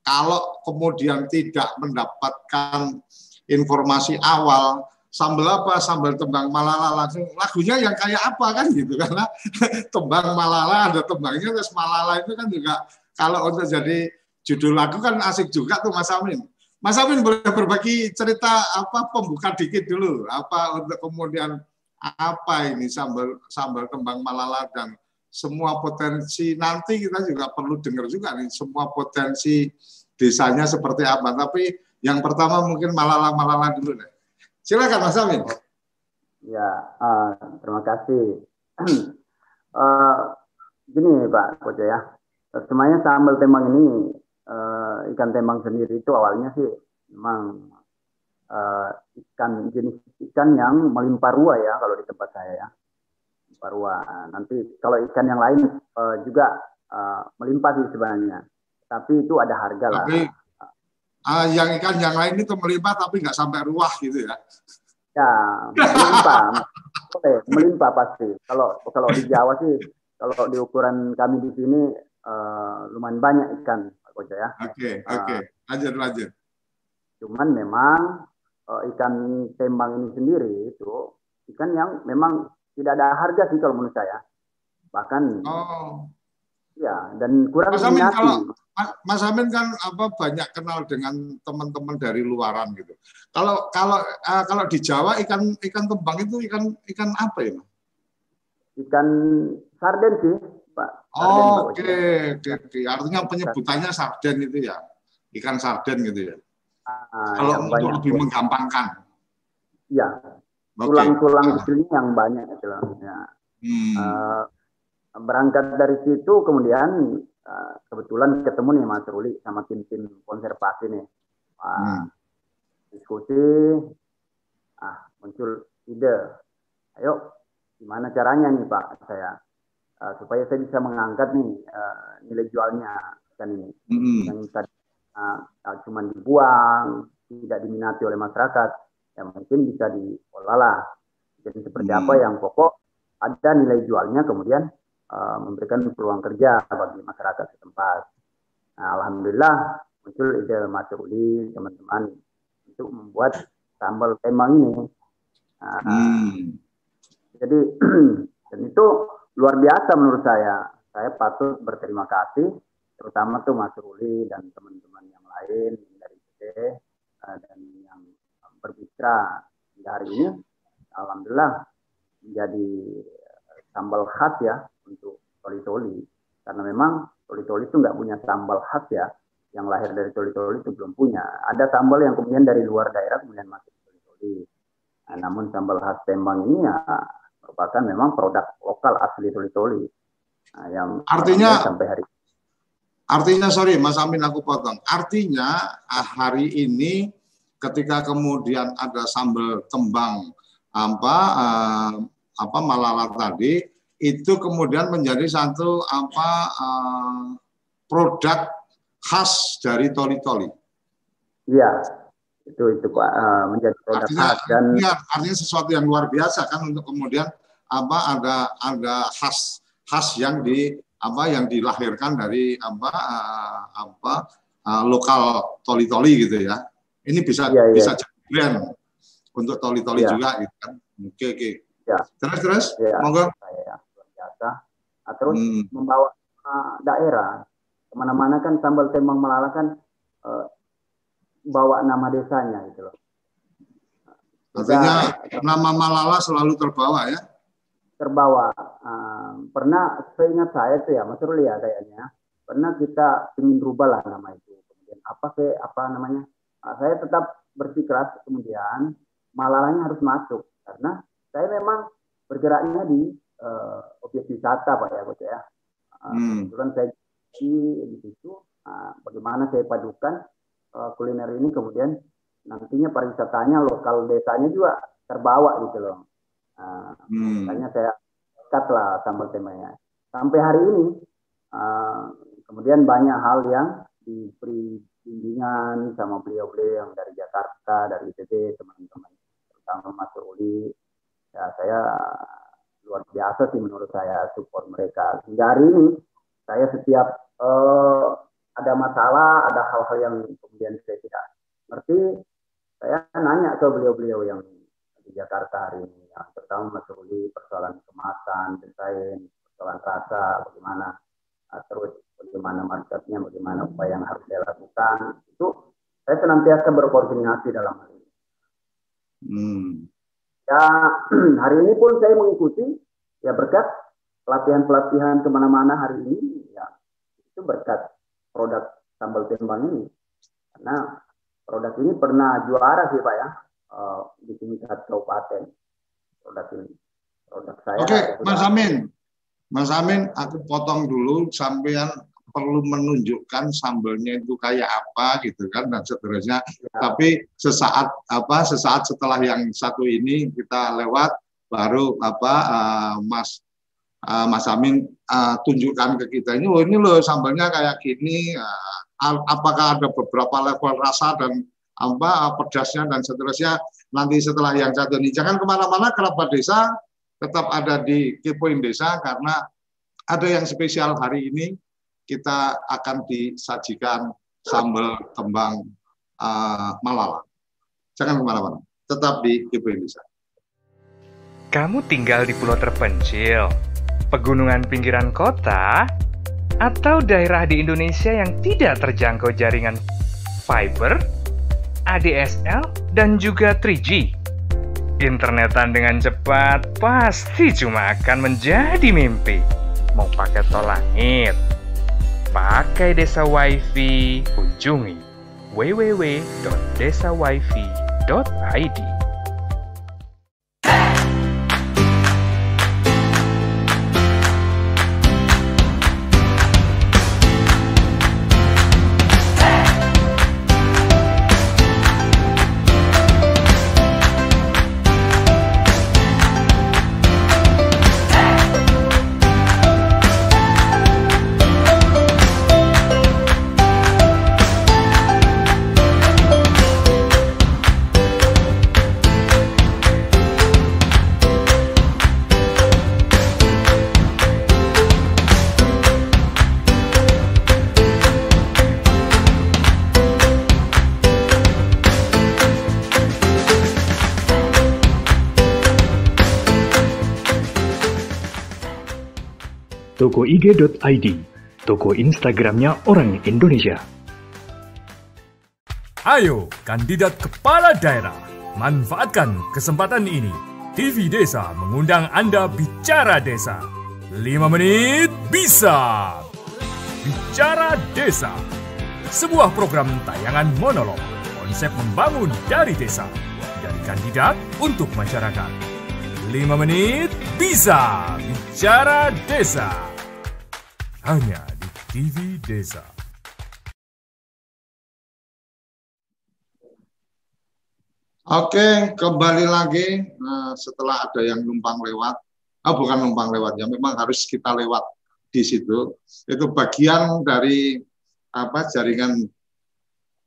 kalau kemudian tidak mendapatkan informasi awal, sambal apa, sambal tembang Malala, langsung lagunya yang kayak apa kan gitu, karena tembang Malala ada tembangnya, terus Malala itu kan juga kalau untuk jadi judul lagu kan asik juga tuh Mas Amin. Mas Amin boleh berbagi cerita pembuka dikit dulu, untuk kemudian apa ini sambal tembang Malala dan semua potensi, nanti kita juga perlu dengar juga nih semua potensi desanya seperti apa. Tapi yang pertama mungkin Malala dulu deh. Silakan Mas Amin.
Ya, terima kasih. Gini Pak Koco ya, semuanya sambal tembang ini, ikan tembang sendiri itu awalnya sih memang jenis ikan yang melimpah ruah ya kalau di tempat saya ya, melimpah ruah. Nanti kalau ikan yang lain juga melimpah sih sebenarnya, tapi itu ada harga lah.
Tapi yang ikan yang lain itu melimpah tapi nggak sampai ruah gitu ya?
Ya, melimpah pasti. Kalau di Jawa sih, kalau di ukuran kami di sini lumayan banyak ikan, Pak Koco ya.
Oke. Lanjut.
Cuman memang ikan tembang ini sendiri itu ikan yang memang tidak ada harga sih kalau menurut saya. Bahkan ya, dan kurang diminati.
Mas Amin kan banyak kenal dengan teman-teman dari luaran gitu. Kalau di Jawa ikan tembang itu ikan apa ya?
Ikan sarden sih, Pak.
Oke. Artinya penyebutannya sarden itu ya, ikan sarden gitu ya. Kalau untuk lebih menggampangkan.
Iya. Tulang-tulang kecilnya yang banyak itu ya. Berangkat dari situ kemudian kebetulan ketemu nih Mas Ruli sama tim konservasi nih. Diskusi, muncul ide. Ayo, gimana caranya nih Pak saya supaya saya bisa mengangkat nih nilai jualnya ikan ini. Yang tadi cuma dibuang, tidak diminati oleh masyarakat, ya mungkin bisa diolah lah. Jadi seperti apa yang pokok ada nilai jualnya, kemudian memberikan peluang kerja bagi masyarakat setempat. Nah, alhamdulillah muncul ide Mas Ruli, teman-teman untuk membuat sambal tembang ini. Jadi dan itu luar biasa menurut saya. Saya patut berterima kasih, terutama tuh Mas Ruli dan teman-teman yang lain dari PD dan yang berbicara hari ini. Alhamdulillah menjadi sambal khas ya untuk toli-toli, karena memang toli-toli itu nggak punya sambal khas ya, yang lahir dari toli-toli itu belum punya. Ada sambal yang kemudian dari luar daerah kemudian masuk toli-toli. Namun sambal khas Tembang ini ya merupakan memang produk lokal asli toli-toli. Yang
artinya sorry Mas Amin aku potong. Artinya hari ini ketika kemudian ada sambal tembang Malala tadi, itu kemudian menjadi satu produk khas dari toli-toli.
Iya, itu Pak, menjadi produk khas dan
artinya sesuatu yang luar biasa kan untuk kemudian ada khas yang yang dilahirkan dari lokal toli-toli gitu ya. Ini bisa jadi brand untuk toli-toli juga gitu kan. Oke.
Ya.
Terus,
ya,
monggo.
Luar biasa. Terus membawa daerah kemana-mana kan sambal tembang Malala kan bawa nama desanya gitu loh.
Artinya nama Malala selalu terbawa ya?
Terbawa. Pernah seingat saya tuh ya, Mas Ruli ya kayaknya, pernah kita ingin rubah lah nama itu. Kemudian apa namanya? Saya tetap bersikeras kemudian Malalanya harus masuk karena saya memang bergeraknya di objek wisata Pak ya, Coach ya. Kebetulan saya di situ. Bagaimana saya padukan kuliner ini kemudian nantinya pariwisatanya lokal desanya juga terbawa gitu loh. Makanya saya cut lah sambal temanya. Sampai hari ini kemudian banyak hal yang diberi bimbingan sama beliau-beliau yang dari Jakarta, dari ITB, teman-teman terutama Mas Ruli. Ya saya luar biasa sih menurut saya support mereka. Hingga hari ini saya setiap ada masalah, ada hal-hal yang kemudian saya tidak ngerti, saya nanya ke beliau-beliau yang di Jakarta hari ini, yang terutama Mas Ruli, persoalan kemasan, desain, persoalan rasa, bagaimana, terus bagaimana marketnya, bagaimana apa yang harus saya lakukan, itu saya senantiasa berkoordinasi dalam hal ini. Ya hari ini pun saya mengikuti, ya berkat pelatihan-pelatihan kemana-mana hari ini, ya itu berkat produk sambal tembang ini. Karena produk ini pernah juara sih Pak ya, di tingkat kabupaten. Produk ini. Produk saya.
Oke, Mas Amin, aku potong dulu, sampean perlu menunjukkan sambalnya itu kayak apa gitu kan dan seterusnya. Ya. Tapi sesaat setelah yang satu ini kita lewat baru Mas Amin tunjukkan ke kita ini, ini loh sambalnya kayak gini. Apakah ada beberapa level rasa dan pedasnya dan seterusnya nanti setelah yang satu ini. Jangan kemana-mana, Kerabat Desa tetap ada di Kepoin Desa karena ada yang spesial hari ini. Kita akan disajikan sambal tembang Malala. Jangan kemana-mana, tetap di Kepoin Desa.
Kamu tinggal di pulau terpencil, pegunungan pinggiran kota, atau daerah di Indonesia yang tidak terjangkau jaringan fiber, ADSL, dan juga 3G. Internetan dengan cepat pasti cuma akan menjadi mimpi. Mau pakai tol langit, pakai Desa Wifi, kunjungi www.desawifi.id.
Toko IG.id, toko Instagramnya orang Indonesia.
Ayo, kandidat kepala daerah, manfaatkan kesempatan ini. TV Desa mengundang Anda bicara desa. 5 menit bisa. Bicara Desa, sebuah program tayangan monolog, konsep membangun dari desa, dari kandidat untuk masyarakat. 5 menit bisa. Bicara Desa, hanya di TV Desa.
Oke, kembali lagi setelah ada yang numpang lewat. Bukan numpang lewat ya, memang harus kita lewat di situ. Itu bagian dari jaringan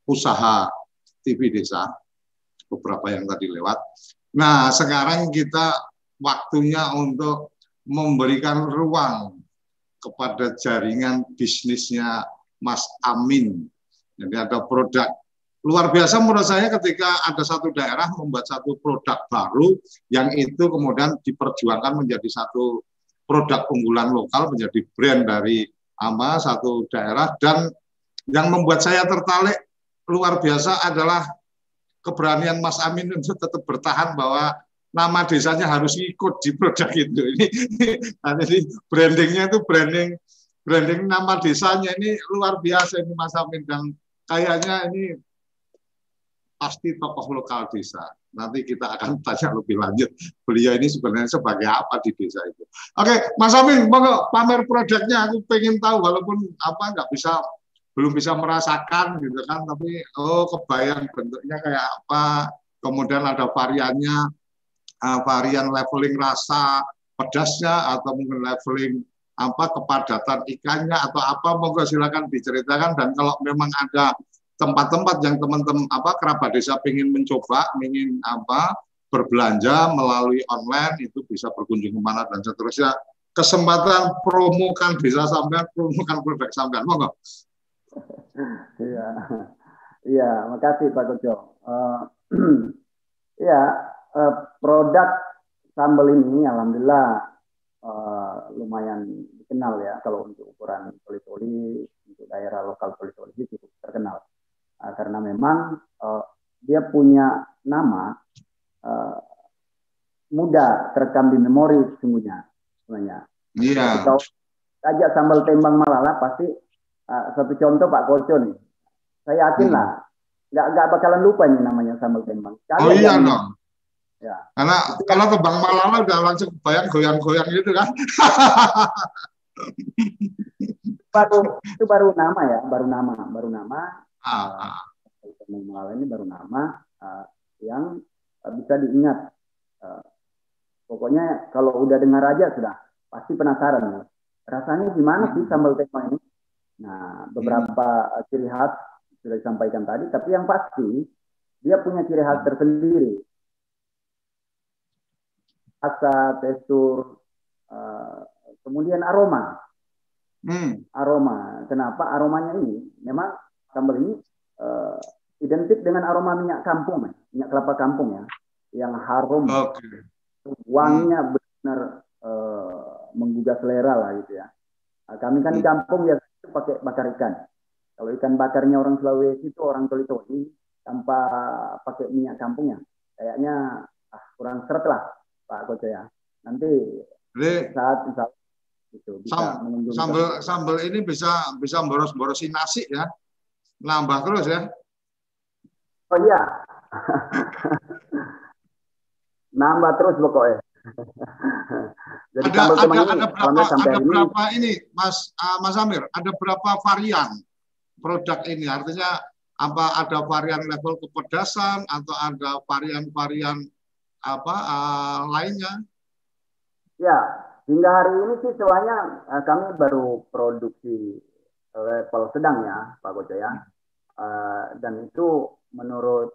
usaha TV Desa, beberapa yang tadi lewat. Nah, sekarang kita waktunya untuk memberikan ruang kepada jaringan bisnisnya Mas Amin. Jadi ada produk luar biasa menurut saya ketika ada satu daerah membuat satu produk baru yang itu kemudian diperjuangkan menjadi satu produk unggulan lokal, menjadi brand dari satu daerah. Dan yang membuat saya tertarik luar biasa adalah keberanian Mas Amin untuk tetap bertahan bahwa nama desanya harus ikut di produk itu. Jadi brandingnya itu branding nama desanya ini luar biasa ini Mas Amin, dan kayaknya ini pasti tokoh lokal desa. Nanti kita akan tanya lebih lanjut beliau ini sebenarnya sebagai apa di desa itu. Oke, Mas Amin, monggo pamer produknya. Aku pengen tahu walaupun belum bisa merasakan gitu kan, tapi kebayang bentuknya kayak apa. Kemudian ada variannya, varian leveling rasa pedasnya atau mungkin leveling kepadatan ikannya atau apa, monggo silakan diceritakan. Dan kalau memang ada tempat-tempat yang teman-teman kerabat desa ingin mencoba, ingin berbelanja melalui online, itu bisa berkunjung kemana dan seterusnya. Kesempatan promokan desa sampean, promokan produk sampean, monggo.
Iya, makasih Pak Koco. Produk sambal ini alhamdulillah lumayan dikenal ya, kalau untuk ukuran toli-toli, untuk daerah lokal toli-toli cukup terkenal. Karena memang dia punya nama mudah terekam di memori sesungguhnya sebenarnya.
Iya.
Kalau ajak sambal tembang Malala pasti satu contoh Pak Koco nih. Saya yakin lah nggak bakalan lupa nih namanya sambal tembang.
Iya dong.
Ya.
Karena kalau tembang Malala udah langsung bayang goyang-goyang gitu kan.
Itu baru nama ya, baru nama. Malala ini baru nama yang bisa diingat. Pokoknya kalau udah dengar aja sudah pasti penasaran ya. Rasanya gimana sih sambal tembang ini? Nah, beberapa ciri khas sudah disampaikan tadi, tapi yang pasti dia punya ciri khas tersendiri. Rasa, tekstur, kemudian aroma. Aroma. Kenapa aromanya ini? Memang sambal ini identik dengan aroma minyak kampung, minyak kelapa kampung ya, yang harum, wanginya benar menggugah selera lah gitu ya. Kami kan di kampung ya pakai bakar ikan. Kalau ikan bakarnya orang Sulawesi itu orang toli-toli tanpa pakai minyak kampungnya, kayaknya kurang seret lah Pak Koco ya. Nanti saat itu bisa
sambal ini bisa boros-borosin nasi ya, nambah terus ya.
Oh iya, nambah terus pokoknya. Jadi
ada berapa ini Mas Amir? Ada berapa varian produk ini? Artinya apa, ada varian level kepedasan atau ada varian-varian lainnya?
Ya, hingga hari ini sih soalnya kami baru produksi level sedang ya Pak Koco ya. Dan itu menurut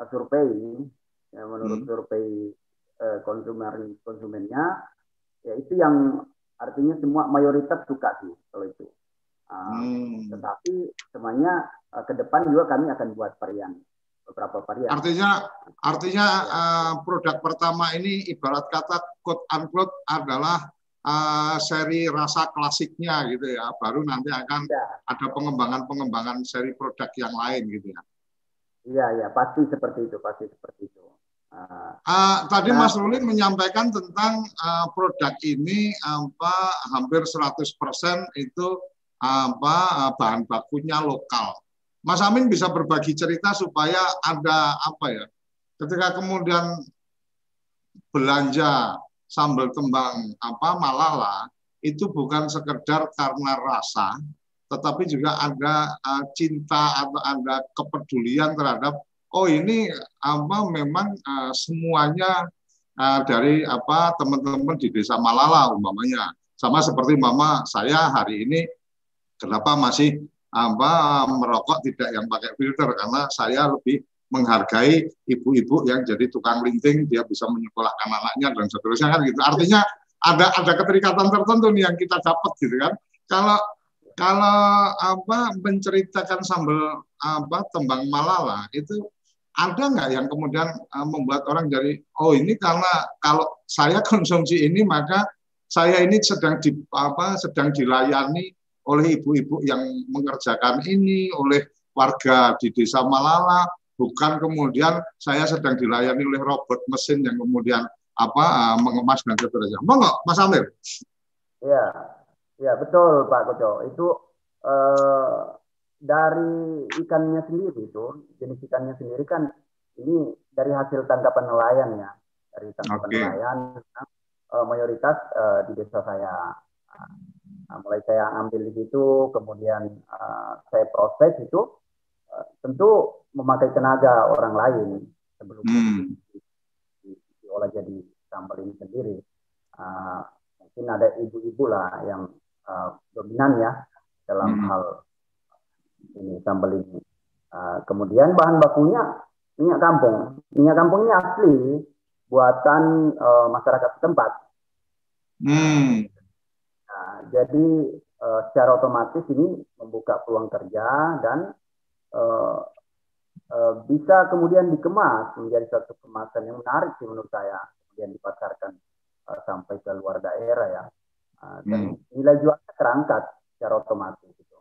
survei konsumennya ya, itu yang artinya semua mayoritas suka sih kalau itu. Tetapi semuanya ke depan juga kami akan buat beberapa varian.
Artinya produk pertama ini ibarat kata quote unquote adalah seri rasa klasiknya gitu ya. Baru nanti akan ada pengembangan seri produk yang lain gitu ya.
Iya, pasti seperti itu.
Tadi Mas Ruli menyampaikan tentang produk ini hampir 100% itu bahan bakunya lokal. Mas Amin bisa berbagi cerita supaya ada ketika kemudian belanja sambal tembang Malala itu bukan sekedar karena rasa, tetapi juga ada cinta atau ada kepedulian terhadap ini memang semuanya dari teman-teman di desa Malala umpamanya. Sama seperti mama saya hari ini kenapa masih merokok tidak yang pakai filter, karena saya lebih menghargai ibu-ibu yang jadi tukang linting, dia bisa menyekolahkan anaknya dan seterusnya kan gitu. Artinya ada keterikatan tertentu nih yang kita dapat gitu kan. Kalau kalau menceritakan sambal tembang Malala itu ada nggak yang kemudian membuat orang dari ini karena kalau saya konsumsi ini maka saya ini sedang dilayani oleh ibu-ibu yang mengerjakan ini, oleh warga di desa Malala, bukan kemudian saya sedang dilayani oleh robot mesin yang kemudian mengemas dan seterusnya. Monggo, Mas Amir.
Iya, ya betul Pak Koco. Itu dari ikannya sendiri itu, jenis ikannya sendiri kan ini dari hasil tangkapan nelayan ya, dari tangkapan nelayan mayoritas di desa saya. Mulai saya ambil di situ, kemudian saya proses itu, tentu memakai tenaga orang lain sebelum diolah jadi sambal ini sendiri. Mungkin ada ibu-ibu lah yang dominan ya dalam hal ini sambal ini. Kemudian bahan bakunya minyak kampung. Minyak kampung ini asli buatan masyarakat setempat. Jadi secara otomatis ini membuka peluang kerja dan bisa kemudian dikemas menjadi satu kemasan yang menarik sih menurut saya, kemudian dipasarkan sampai ke luar daerah ya. Dan nilai jualnya terangkat secara otomatis itu.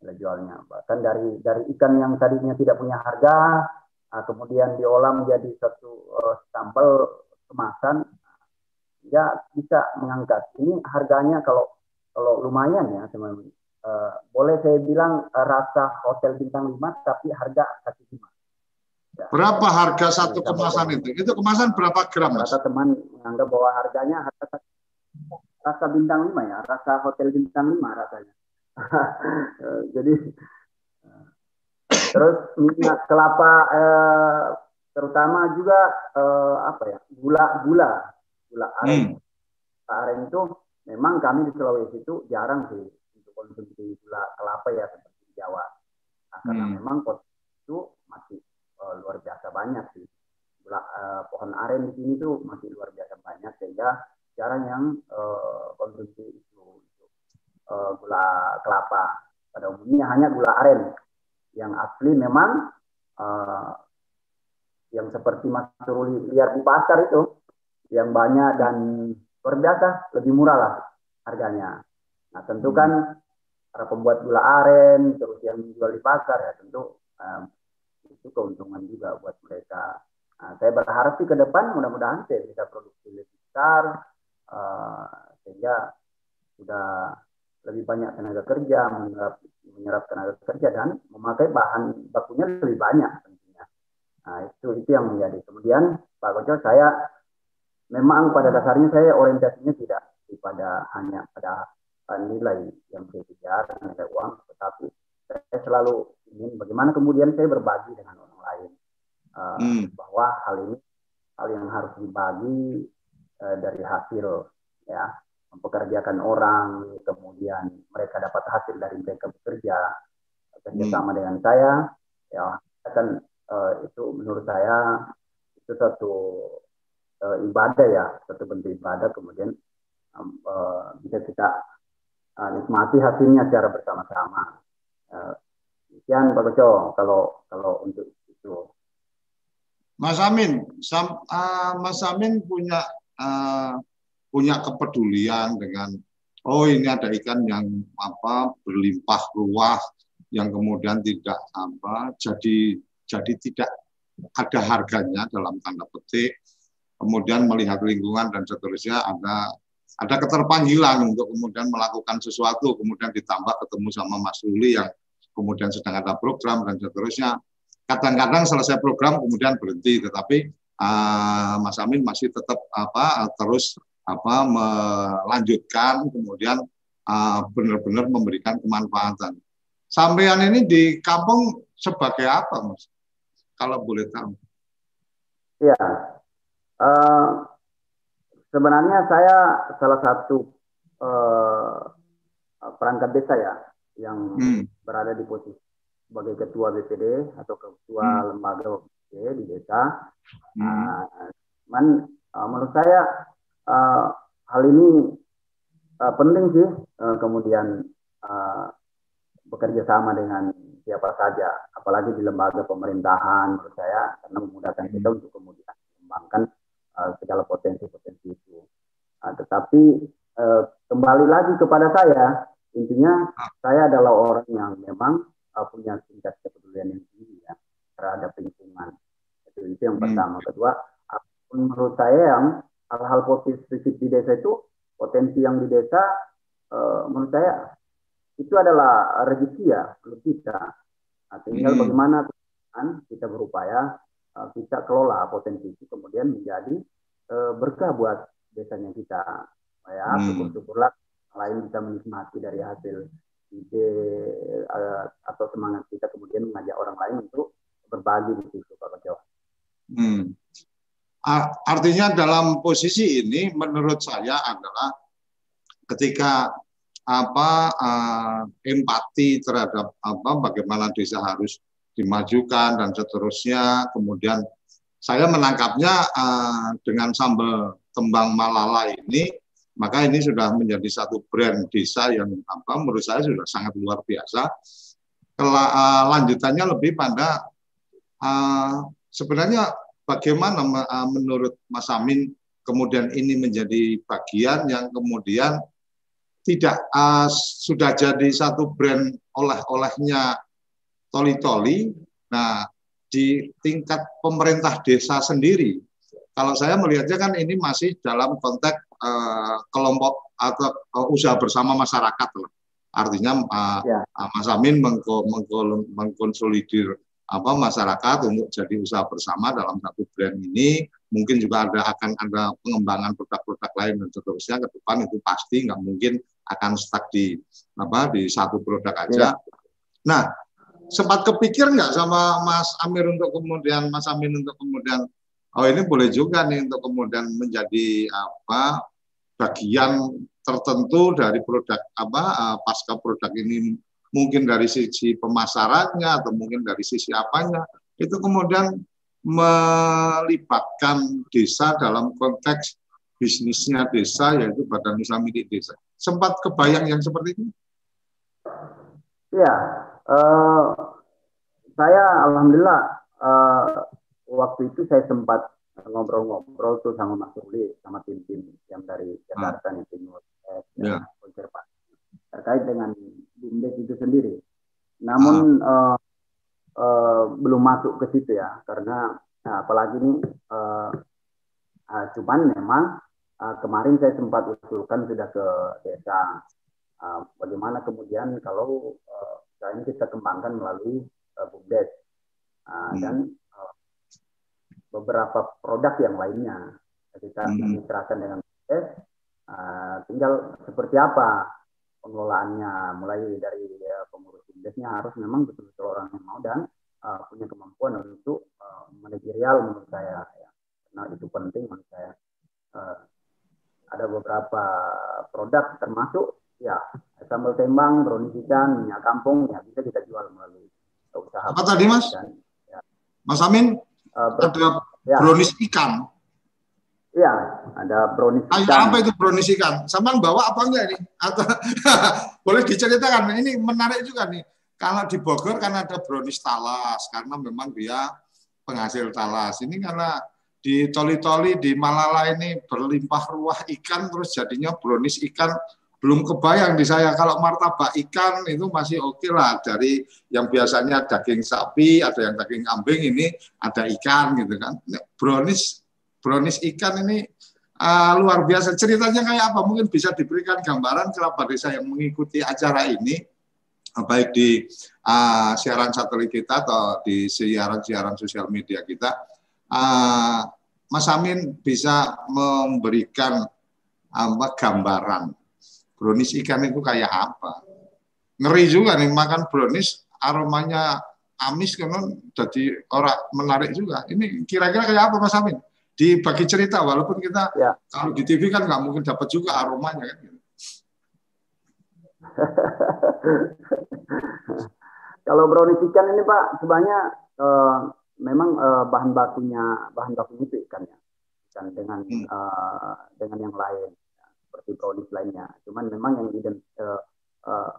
Nilai jualnya bahkan dari ikan yang tadinya tidak punya harga, kemudian diolah menjadi satu sambal kemasan, ya bisa mengangkat. Ini harganya kalau lumayan ya, teman-teman. Boleh saya bilang rasa hotel bintang 5 tapi harga kaki 5. Ya.
Berapa harga satu kemasan itu? Itu kemasan berapa gram, Mas?
Rata teman menganggap bahwa harganya rasa bintang 5 ya, rasa hotel bintang 5 rasanya. Jadi terus minyak kelapa terutama juga gula aren. Aren itu memang kami di Sulawesi itu jarang sih untuk konsumsi gula kelapa ya seperti di Jawa. Karena memang itu masih luar biasa banyak sih. Pohon aren di sini tuh masih luar biasa banyak sehingga jarang yang konsumsi itu gula kelapa. Pada umumnya hanya gula aren yang asli memang yang seperti Mas Ruli lihat di pasar itu yang banyak dan luar biasa, lebih murah lah harganya. Nah tentu kan para pembuat gula aren terus yang menjual di pasar ya tentu itu keuntungan juga buat mereka. Nah, saya berharap sih ke depan mudah-mudahan saya bisa produksi lebih besar sehingga sudah lebih banyak tenaga kerja, menyerap tenaga kerja dan memakai bahan bakunya lebih banyak tentunya. Nah itu yang menjadi. Kemudian Pak Koco, saya memang pada dasarnya saya orientasinya tidak hanya pada nilai yang saya kejar, nilai uang, tetapi saya selalu ingin bagaimana kemudian saya berbagi dengan orang lain. Bahwa hal yang harus dibagi dari hasil ya, mempekerjakan orang, kemudian mereka dapat hasil dari mereka bekerja sama dengan saya, ya kan itu menurut saya itu satu ibadah ya, satu bentuk ibadah, kemudian bisa kita nikmati hasilnya secara bersama-sama. Sekian Pak Koco kalau untuk itu.
Mas Amin, Mas Amin punya kepedulian dengan ini ada ikan yang berlimpah ruah yang kemudian tidak jadi tidak ada harganya dalam tanda petik. Kemudian melihat lingkungan dan seterusnya ada keterpanggilan untuk kemudian melakukan sesuatu, kemudian ditambah ketemu sama Mas Ruli yang kemudian sedang ada program dan seterusnya. Kadang-kadang selesai program kemudian berhenti, tetapi Mas Amin masih tetap terus melanjutkan, kemudian benar-benar memberikan kemanfaatan. Sampean ini di kampung sebagai apa, Mas? Kalau boleh tahu.
Ya. Sebenarnya saya salah satu perangkat desa ya yang berada di posisi sebagai ketua BPD atau ketua lembaga BPD di desa. Menurut saya hal ini penting sih, kemudian bekerja sama dengan siapa saja, apalagi di lembaga pemerintahan menurut saya, karena memudahkan kita untuk kemudian mengembangkan segala potensi-potensi itu. Tetapi kembali lagi kepada saya, intinya saya adalah orang yang memang punya tingkat kepedulian yang tinggi ya terhadap lingkungan. Itu yang pertama. Kedua, menurut saya yang hal-hal positif di desa itu, potensi yang di desa menurut saya itu adalah rezeki ya untuk kita. Tinggal bagaimana kita berupaya kita kelola potensi itu kemudian menjadi berkah buat desanya kita. Ya, syukur-syukurlah lain bisa menikmati dari hasil ide atau semangat kita kemudian mengajak orang lain untuk berbagi di situ, Pak Koco.
Artinya dalam posisi ini menurut saya adalah ketika empati terhadap bagaimana desa harus dimajukan dan seterusnya, kemudian saya menangkapnya dengan sambal tembang Malala ini, maka ini sudah menjadi satu brand desa yang menurut saya sudah sangat luar biasa. Lanjutannya lebih pada sebenarnya bagaimana menurut Mas Amin kemudian ini menjadi bagian yang kemudian tidak sudah jadi satu brand oleh-olehnya Toli-Toli. Nah, di tingkat pemerintah desa sendiri, kalau saya melihatnya kan ini masih dalam konteks kelompok atau usaha bersama masyarakat lah. Artinya Mas Amin mengkonsolidir masyarakat untuk jadi usaha bersama dalam satu brand ini. Mungkin juga akan ada pengembangan produk-produk lain dan seterusnya ke depan, itu pasti nggak mungkin akan stuck di satu produk aja. Nah, sempat kepikir nggak sama Mas Amin untuk kemudian ini boleh juga nih untuk kemudian menjadi bagian tertentu dari produk pasca produk ini, mungkin dari sisi pemasarannya atau mungkin dari sisi apanya, itu kemudian melibatkan desa dalam konteks bisnisnya desa, yaitu Badan Usaha Milik Desa. Sempat kebayang yang seperti ini?
Iya, saya alhamdulillah waktu itu saya sempat ngobrol-ngobrol tuh sama Mas Ruli, sama tim-tim yang dari Jakarta nih, tim konservasi terkait dengan BUMDes itu sendiri. Namun belum masuk ke situ ya, karena apalagi ini cuman memang kemarin saya sempat usulkan sudah ke desa, bagaimana kemudian kalau ini kita kembangkan melalui BUMDes dan beberapa produk yang lainnya kita mitra dengan BUMDes, tinggal seperti apa pengelolaannya, mulai dari pengurus BUMDesnya harus memang betul-betul orang yang mau dan punya kemampuan untuk manajerial menurut saya ya. Nah, itu penting menurut saya. Ada beberapa produk termasuk ya sambal tembang, brownies ikan, minyak kampung ya bisa kita jual melalui usaha.
Apa tadi Mas? Ya. Mas Amin, ada brownies ikan.
Iya, ada brownies ikan.
Apa itu brownies ikan? Sama bawa apa enggak ini? Atau boleh diceritakan? Ini menarik juga nih. Kalau di Bogor kan ada brownies talas karena memang dia penghasil talas. Ini karena di Toli-Toli di Malala ini berlimpah ruah ikan, terus jadinya brownies ikan. Belum kebayang di saya kalau martabak ikan itu masih oke lah, dari yang biasanya daging sapi, ada yang daging kambing, ini ada ikan gitu kan. Brownies ikan ini luar biasa. Ceritanya kayak apa? Mungkin bisa diberikan gambaran kerabat desa yang mengikuti acara ini, baik di siaran satelit kita atau di siaran sosial media kita. Mas Amin bisa memberikan gambaran brownies ikan itu kayak apa? Ngeri juga nih makan brownies, aromanya amis kan, jadi orang menarik juga. Ini kira-kira kayak apa Mas Amin? Dibagi cerita, walaupun kita kalau di TV kan nggak mungkin dapat juga aromanya kan.
Kalau brownies ikan ini Pak, sebenarnya memang bahan bakunya itu ikannya, ikan dengan yang lain. seperti brownies lainnya. Cuman memang yang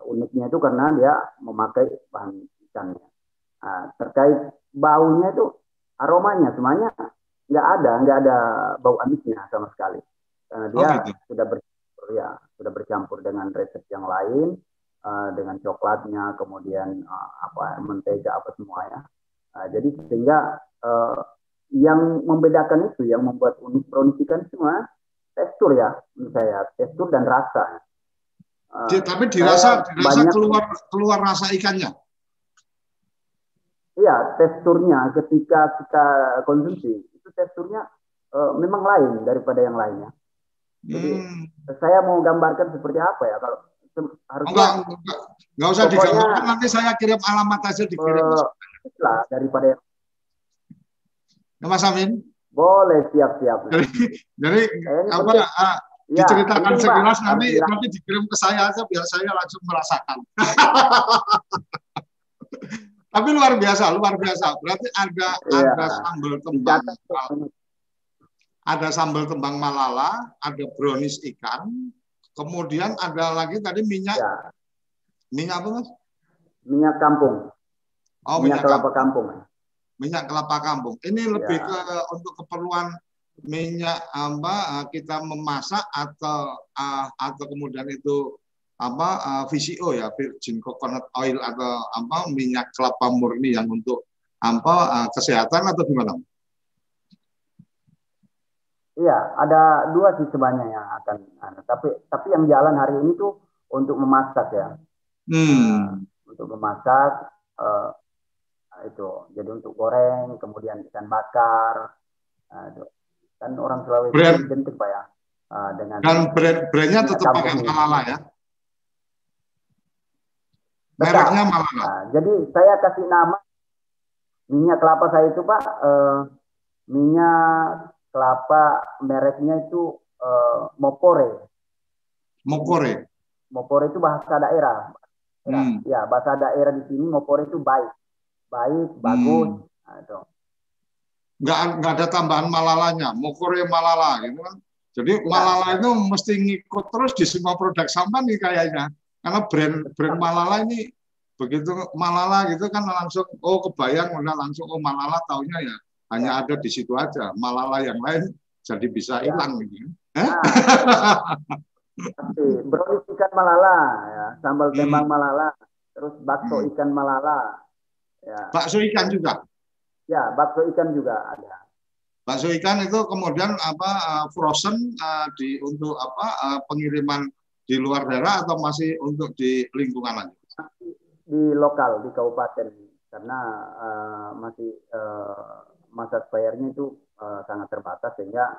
uniknya itu karena dia memakai bahan ikannya. Nah, terkait baunya itu, aromanya semuanya nggak ada bau amisnya sama sekali. Karena dia sudah bercampur dengan resep yang lain, dengan coklatnya, kemudian mentega apa semuanya. Jadi sehingga yang membedakan itu, yang membuat unik brownies ikan semua tekstur ya, menurut saya, tekstur dan rasa.
Tapi dirasa keluar rasa ikannya.
Iya, teksturnya ketika kita konsumsi itu teksturnya memang lain daripada yang lainnya. Jadi saya mau gambarkan seperti apa ya, kalau harusnya
nggak usah digambarkan, nanti saya kirim alamat hasil dikirim.
Lah daripada yang
Mas Amin.
Boleh, siap.
Jadi diceritakan sekilas, nanti dikirim ke saya aja biar saya langsung merasakan. Tapi luar biasa. Berarti ada sambal tembang, ada sambal tembang Malala, ada brownies ikan, kemudian ada lagi tadi minyak apa Mas?
Minyak kampung.
Oh,
minyak kelapa kampung.
Minyak kelapa kampung. Ini lebih untuk keperluan minyak kita memasak atau kemudian itu VCO ya, virgin coconut oil, atau minyak kelapa murni yang untuk kesehatan atau gimana?
Iya, ada dua sih sebenarnya yang akan tapi yang jalan hari ini tuh untuk memasak ya. Untuk memasak itu jadi untuk goreng, kemudian ikan bakar. Kan orang Sulawesi identik Pak ya dengan. Dan
brandnya tetap pakai Malala ya. Mereknya Malala.
Jadi saya kasih nama minyak kelapa saya itu Pak, minyak kelapa mereknya itu Mopore. Mopore itu bahasa daerah. Ya, bahasa daerah di sini Mopore itu baik, bagus. Nah, itu.
Nggak ada tambahan Malalanya, Mopore Malala gitu kan. Jadi Malala itu mesti ngikut terus di semua produk sampan nih kayaknya. Karena brand Malala ini begitu Malala gitu kan langsung kebayang, udah langsung Malala taunya ya hanya ada di situ aja. Malala yang lain jadi bisa hilang gitu.
Brownies ikan Malala ya, sambal tembang Malala, terus bakso ikan Malala. Ya.
Bakso ikan juga.
Ya, bakso ikan juga ada.
Bakso ikan itu kemudian frozen untuk pengiriman di luar daerah atau masih untuk di lingkungan aja?
Di lokal, di kabupaten, karena masih masa expirednya itu sangat terbatas sehingga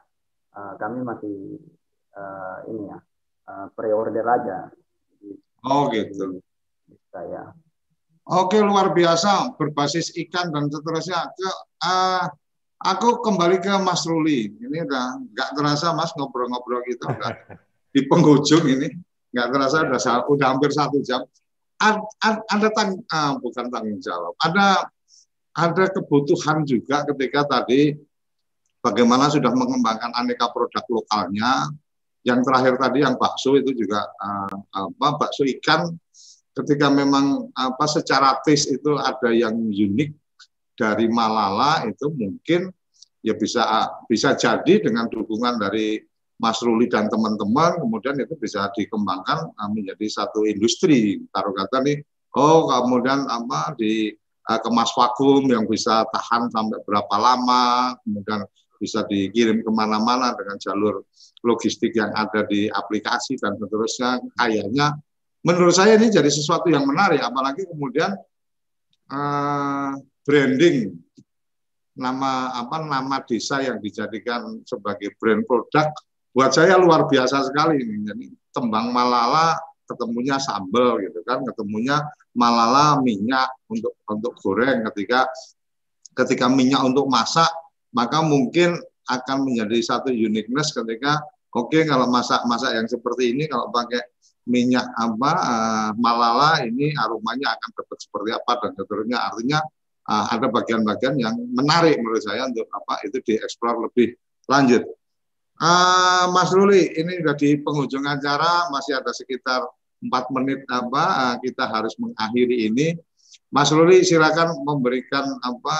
kami masih pre-order aja.
Oh gitu.
Saya.
Oke, luar biasa, berbasis ikan dan seterusnya. Aku kembali ke Mas Ruli. Ini udah nggak terasa Mas ngobrol-ngobrol gitu udah di penghujung ini. Nggak terasa udah hampir 1 jam. Ada bukan tanggung jawab. Ada kebutuhan juga ketika tadi bagaimana sudah mengembangkan aneka produk lokalnya. Yang terakhir tadi yang bakso itu juga bakso ikan. Ketika memang secara taste itu ada yang unik dari Malala, itu mungkin ya bisa jadi dengan dukungan dari Mas Ruli dan teman-teman, kemudian itu bisa dikembangkan menjadi satu industri. Taruh kata nih, kemudian dikemas vakum yang bisa tahan sampai berapa lama, kemudian bisa dikirim kemana-mana dengan jalur logistik yang ada di aplikasi dan seterusnya. Kayaknya menurut saya ini jadi sesuatu yang menarik, apalagi kemudian branding nama desa yang dijadikan sebagai brand produk buat saya luar biasa sekali ini. Jadi tembang Malala ketemunya sambal gitu kan, ketemunya Malala minyak untuk goreng. Ketika minyak untuk masak, maka mungkin akan menjadi satu uniqueness ketika kalau masak yang seperti ini, kalau pakai minyak Malala ini aromanya akan dapat seperti apa dan seterusnya. Artinya ada bagian-bagian yang menarik menurut saya untuk itu dieksplor lebih lanjut. Mas Ruli, ini sudah di penghujung acara, masih ada sekitar 4 menit kita harus mengakhiri ini. Mas Ruli silakan memberikan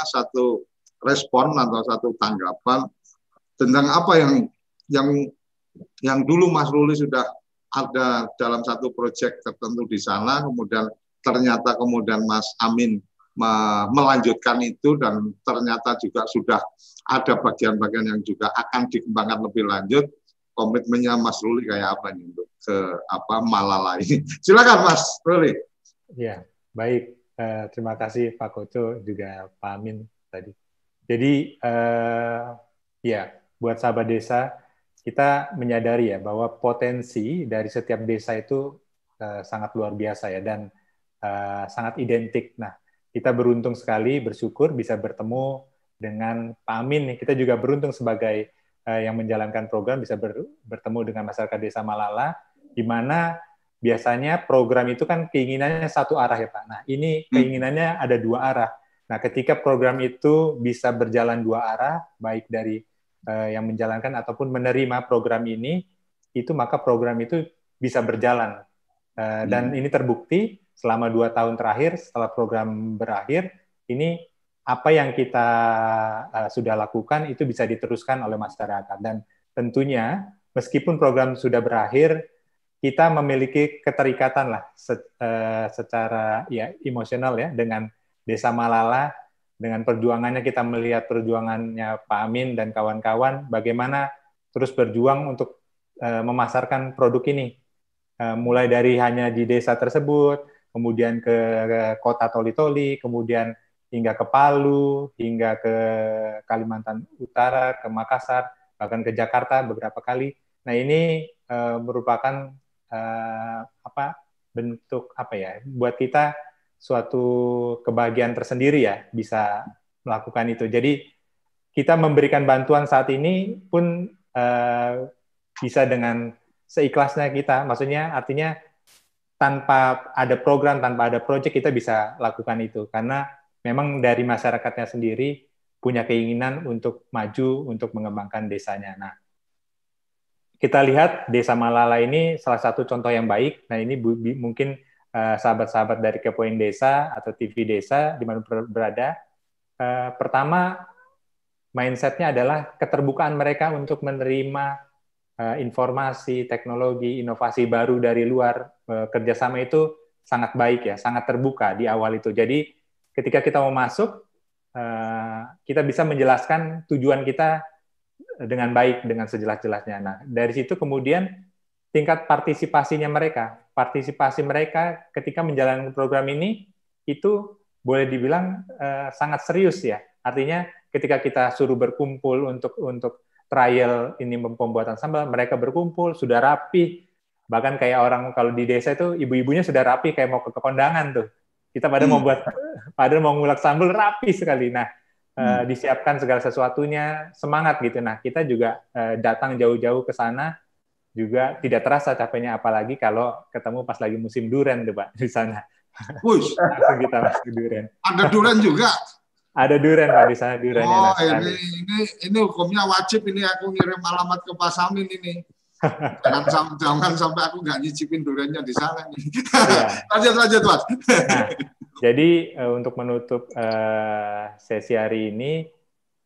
satu respon atau satu tanggapan tentang apa yang dulu Mas Ruli sudah ada dalam satu proyek tertentu di sana, kemudian ternyata kemudian Mas Amin melanjutkan itu dan ternyata juga sudah ada bagian-bagian yang juga akan dikembangkan lebih lanjut. Komitmennya Mas Ruli kayak apa nih untuk ke Malala ini? Silakan Mas Ruli.
Ya, baik. Terima kasih Pak Koco juga Pak Amin tadi. Jadi ya, buat sahabat desa, kita menyadari ya bahwa potensi dari setiap desa itu sangat luar biasa ya dan sangat identik. Nah, kita beruntung sekali, bersyukur bisa bertemu dengan Pak Amin. Kita juga beruntung sebagai yang menjalankan program bisa bertemu dengan masyarakat Desa Malala, di mana biasanya program itu kan keinginannya satu arah ya Pak. Nah, ini keinginannya ada dua arah. Nah, ketika program itu bisa berjalan dua arah, baik dari yang menjalankan ataupun menerima program ini, itu maka program itu bisa berjalan. Dan ini terbukti selama 2 tahun terakhir setelah program berakhir, ini apa yang kita sudah lakukan itu bisa diteruskan oleh masyarakat. Dan tentunya meskipun program sudah berakhir, kita memiliki keterikatan lah secara ya emosional ya dengan Desa Malala, dengan perjuangannya kita melihat perjuangannya Pak Amin dan kawan-kawan, bagaimana terus berjuang untuk memasarkan produk ini. Mulai dari hanya di desa tersebut, kemudian ke kota Toli-Toli, kemudian hingga ke Palu, hingga ke Kalimantan Utara, ke Makassar, bahkan ke Jakarta beberapa kali. Nah, ini merupakan bentuk buat kita suatu kebahagiaan tersendiri ya bisa melakukan itu. Jadi kita memberikan bantuan saat ini pun bisa dengan seikhlasnya kita, maksudnya artinya tanpa ada program, tanpa ada proyek kita bisa lakukan itu karena memang dari masyarakatnya sendiri punya keinginan untuk maju, untuk mengembangkan desanya. Nah, kita lihat Desa Malala ini salah satu contoh yang baik. Nah, ini mungkin sahabat-sahabat dari Kepoin Desa atau TV Desa di mana berada. Pertama, mindset-nya adalah keterbukaan mereka untuk menerima informasi, teknologi, inovasi baru dari luar. Kerjasama itu sangat baik ya, sangat terbuka di awal itu. Jadi ketika kita mau masuk, kita bisa menjelaskan tujuan kita dengan baik, dengan sejelas-jelasnya. Nah, dari situ kemudian tingkat partisipasi mereka ketika menjalankan program ini itu boleh dibilang sangat serius ya. Artinya ketika kita suruh berkumpul untuk trial ini pembuatan sambal, mereka berkumpul sudah rapi, bahkan kayak orang kalau di desa itu ibu-ibunya sudah rapi kayak mau ke kondangan tuh. Kita pada mau ngulek sambal rapi sekali. Nah, disiapkan segala sesuatunya, semangat gitu. Nah, kita juga datang jauh-jauh ke sana juga tidak terasa capeknya, apalagi kalau ketemu pas lagi musim durian tuh Pak di sana. Langsung kita masuk durian.
Ada durian juga.
Ada durian Pak di sana, duriannya.
Oh, ini hukumnya wajib ini aku ngirim alamat ke Pak Samin ini. Jangan sampai aku nggak nyicipin duriannya di sana nih. Ya. Lanjut Mas.
Nah, jadi untuk menutup sesi hari ini,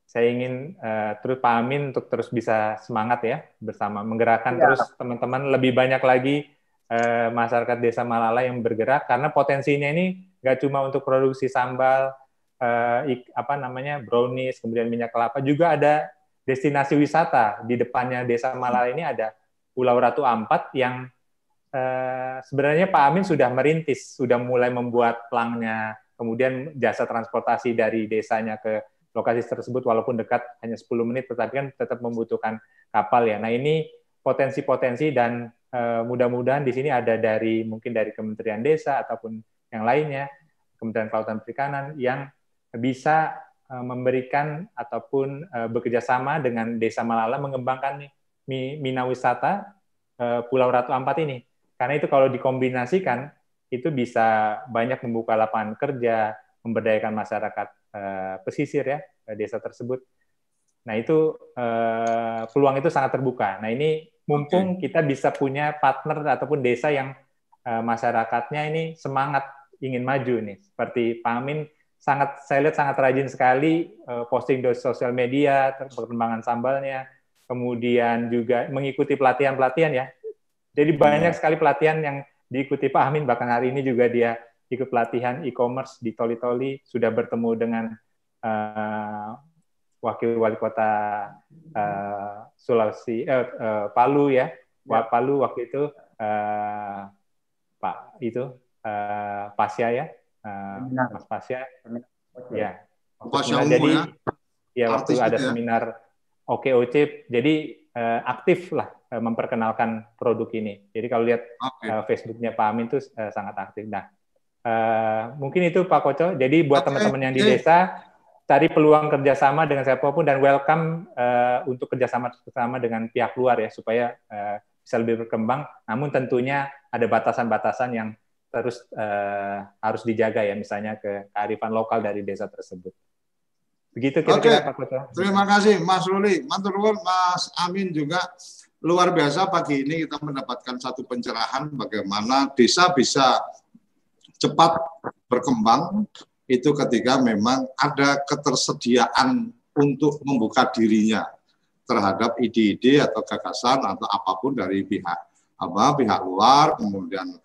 saya ingin terus Pak Amin untuk terus bisa semangat ya bersama menggerakkan terus teman-teman lebih banyak lagi masyarakat Desa Malala yang bergerak karena potensinya ini nggak cuma untuk produksi sambal, brownies, kemudian minyak kelapa, juga ada destinasi wisata di depannya Desa Malala ini ada Pulau Ratu Ampat yang sebenarnya Pak Amin sudah merintis, sudah mulai membuat plangnya, kemudian jasa transportasi dari desanya ke lokasi tersebut walaupun dekat hanya 10 menit, tetapi kan tetap membutuhkan kapal ya. Nah, ini potensi-potensi dan mudah-mudahan di sini ada mungkin dari Kementerian Desa ataupun yang lainnya, Kementerian Kelautan Perikanan yang bisa memberikan ataupun bekerja sama dengan Desa Malala mengembangkan Mina Wisata Pulau Ratu Ampat ini. Karena itu kalau dikombinasikan, itu bisa banyak membuka lapangan kerja, memberdayakan masyarakat pesisir ya, desa tersebut. Nah itu peluang itu sangat terbuka. Nah ini mumpung kita bisa punya partner ataupun desa yang masyarakatnya ini semangat ingin maju nih. Seperti Pak Amin saya lihat sangat rajin sekali posting di sosial media perkembangan sambalnya, kemudian juga mengikuti pelatihan-pelatihan ya. Jadi banyak sekali pelatihan yang diikuti Pak Amin, bahkan hari ini juga dia ikut pelatihan e-commerce di Toli-Toli, sudah bertemu dengan Wakil Wali Kota Palu ya, Palu waktu itu Pak itu Pasya ya, Mas Pasya, ya. Jadi ya waktu ada seminar OKOC, jadi aktif lah memperkenalkan produk ini. Jadi kalau lihat Facebooknya Pak Amin itu sangat aktif. Nah, mungkin itu Pak Koco. Jadi buat teman-teman yang di desa, cari peluang kerjasama dengan siapapun dan welcome untuk kerjasama dengan pihak luar ya, supaya bisa lebih berkembang. Namun tentunya ada batasan-batasan yang terus harus dijaga ya, misalnya kearifan lokal dari desa tersebut. Begitu kira-kira Pak Koco.
Terima kasih Mas Ruli. Matur nuwun Mas Amin juga. Luar biasa pagi ini kita mendapatkan satu pencerahan bagaimana desa bisa cepat berkembang itu ketika memang ada ketersediaan untuk membuka dirinya terhadap ide-ide atau gagasan atau apapun dari pihak luar, kemudian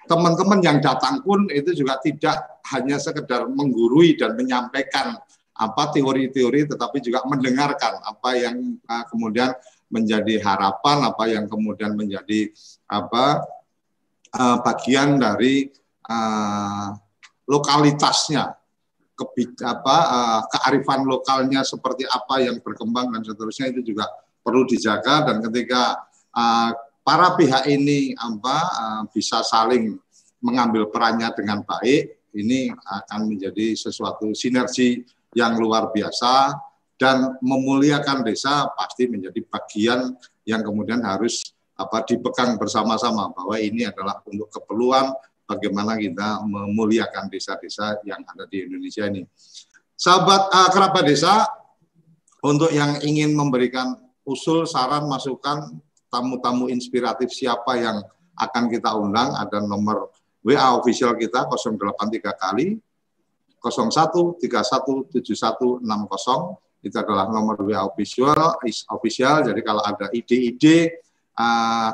teman-teman yang datang pun itu juga tidak hanya sekedar menggurui dan menyampaikan teori-teori, tetapi juga mendengarkan apa yang kemudian menjadi harapan, apa yang kemudian menjadi bagian dari lokalitasnya, kearifan lokalnya seperti apa yang berkembang dan seterusnya, itu juga perlu dijaga. Dan ketika para pihak ini bisa saling mengambil perannya dengan baik, ini akan menjadi sesuatu sinergi yang luar biasa, dan memuliakan desa pasti menjadi bagian yang kemudian harus dipegang bersama-sama, bahwa ini adalah untuk keperluan bagaimana kita memuliakan desa-desa yang ada di Indonesia ini. Sahabat kerabat desa, untuk yang ingin memberikan usul, saran, masukan, tamu-tamu inspiratif siapa yang akan kita undang, ada nomor WA official kita 083 kali 01317160. Itu adalah nomor WA official. Jadi kalau ada ide-ide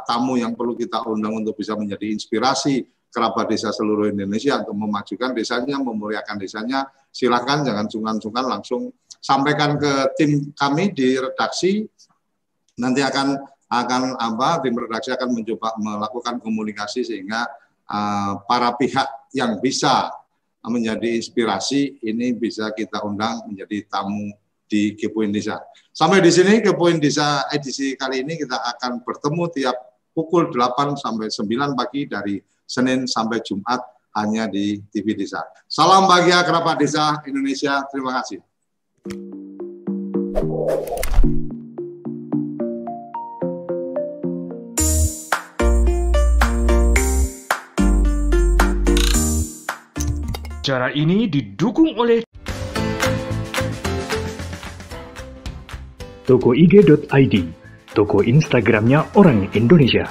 tamu yang perlu kita undang untuk bisa menjadi inspirasi kerabat desa seluruh Indonesia untuk memajukan desanya, memuliakan desanya, silakan, jangan sungkan-sungkan, langsung sampaikan ke tim kami di redaksi. Nanti tim redaksi akan mencoba melakukan komunikasi sehingga para pihak yang bisa menjadi inspirasi ini bisa kita undang menjadi tamu di Kepoin Desa. Sampai di sini Kepoin Desa edisi kali ini, kita akan bertemu tiap pukul 8 sampai 9 pagi dari Senin sampai Jumat hanya di TV Desa. Salam bahagia kerabat desa Indonesia. Terima kasih.
Acara ini didukung oleh
tokoig.id, toko Instagramnya orang Indonesia.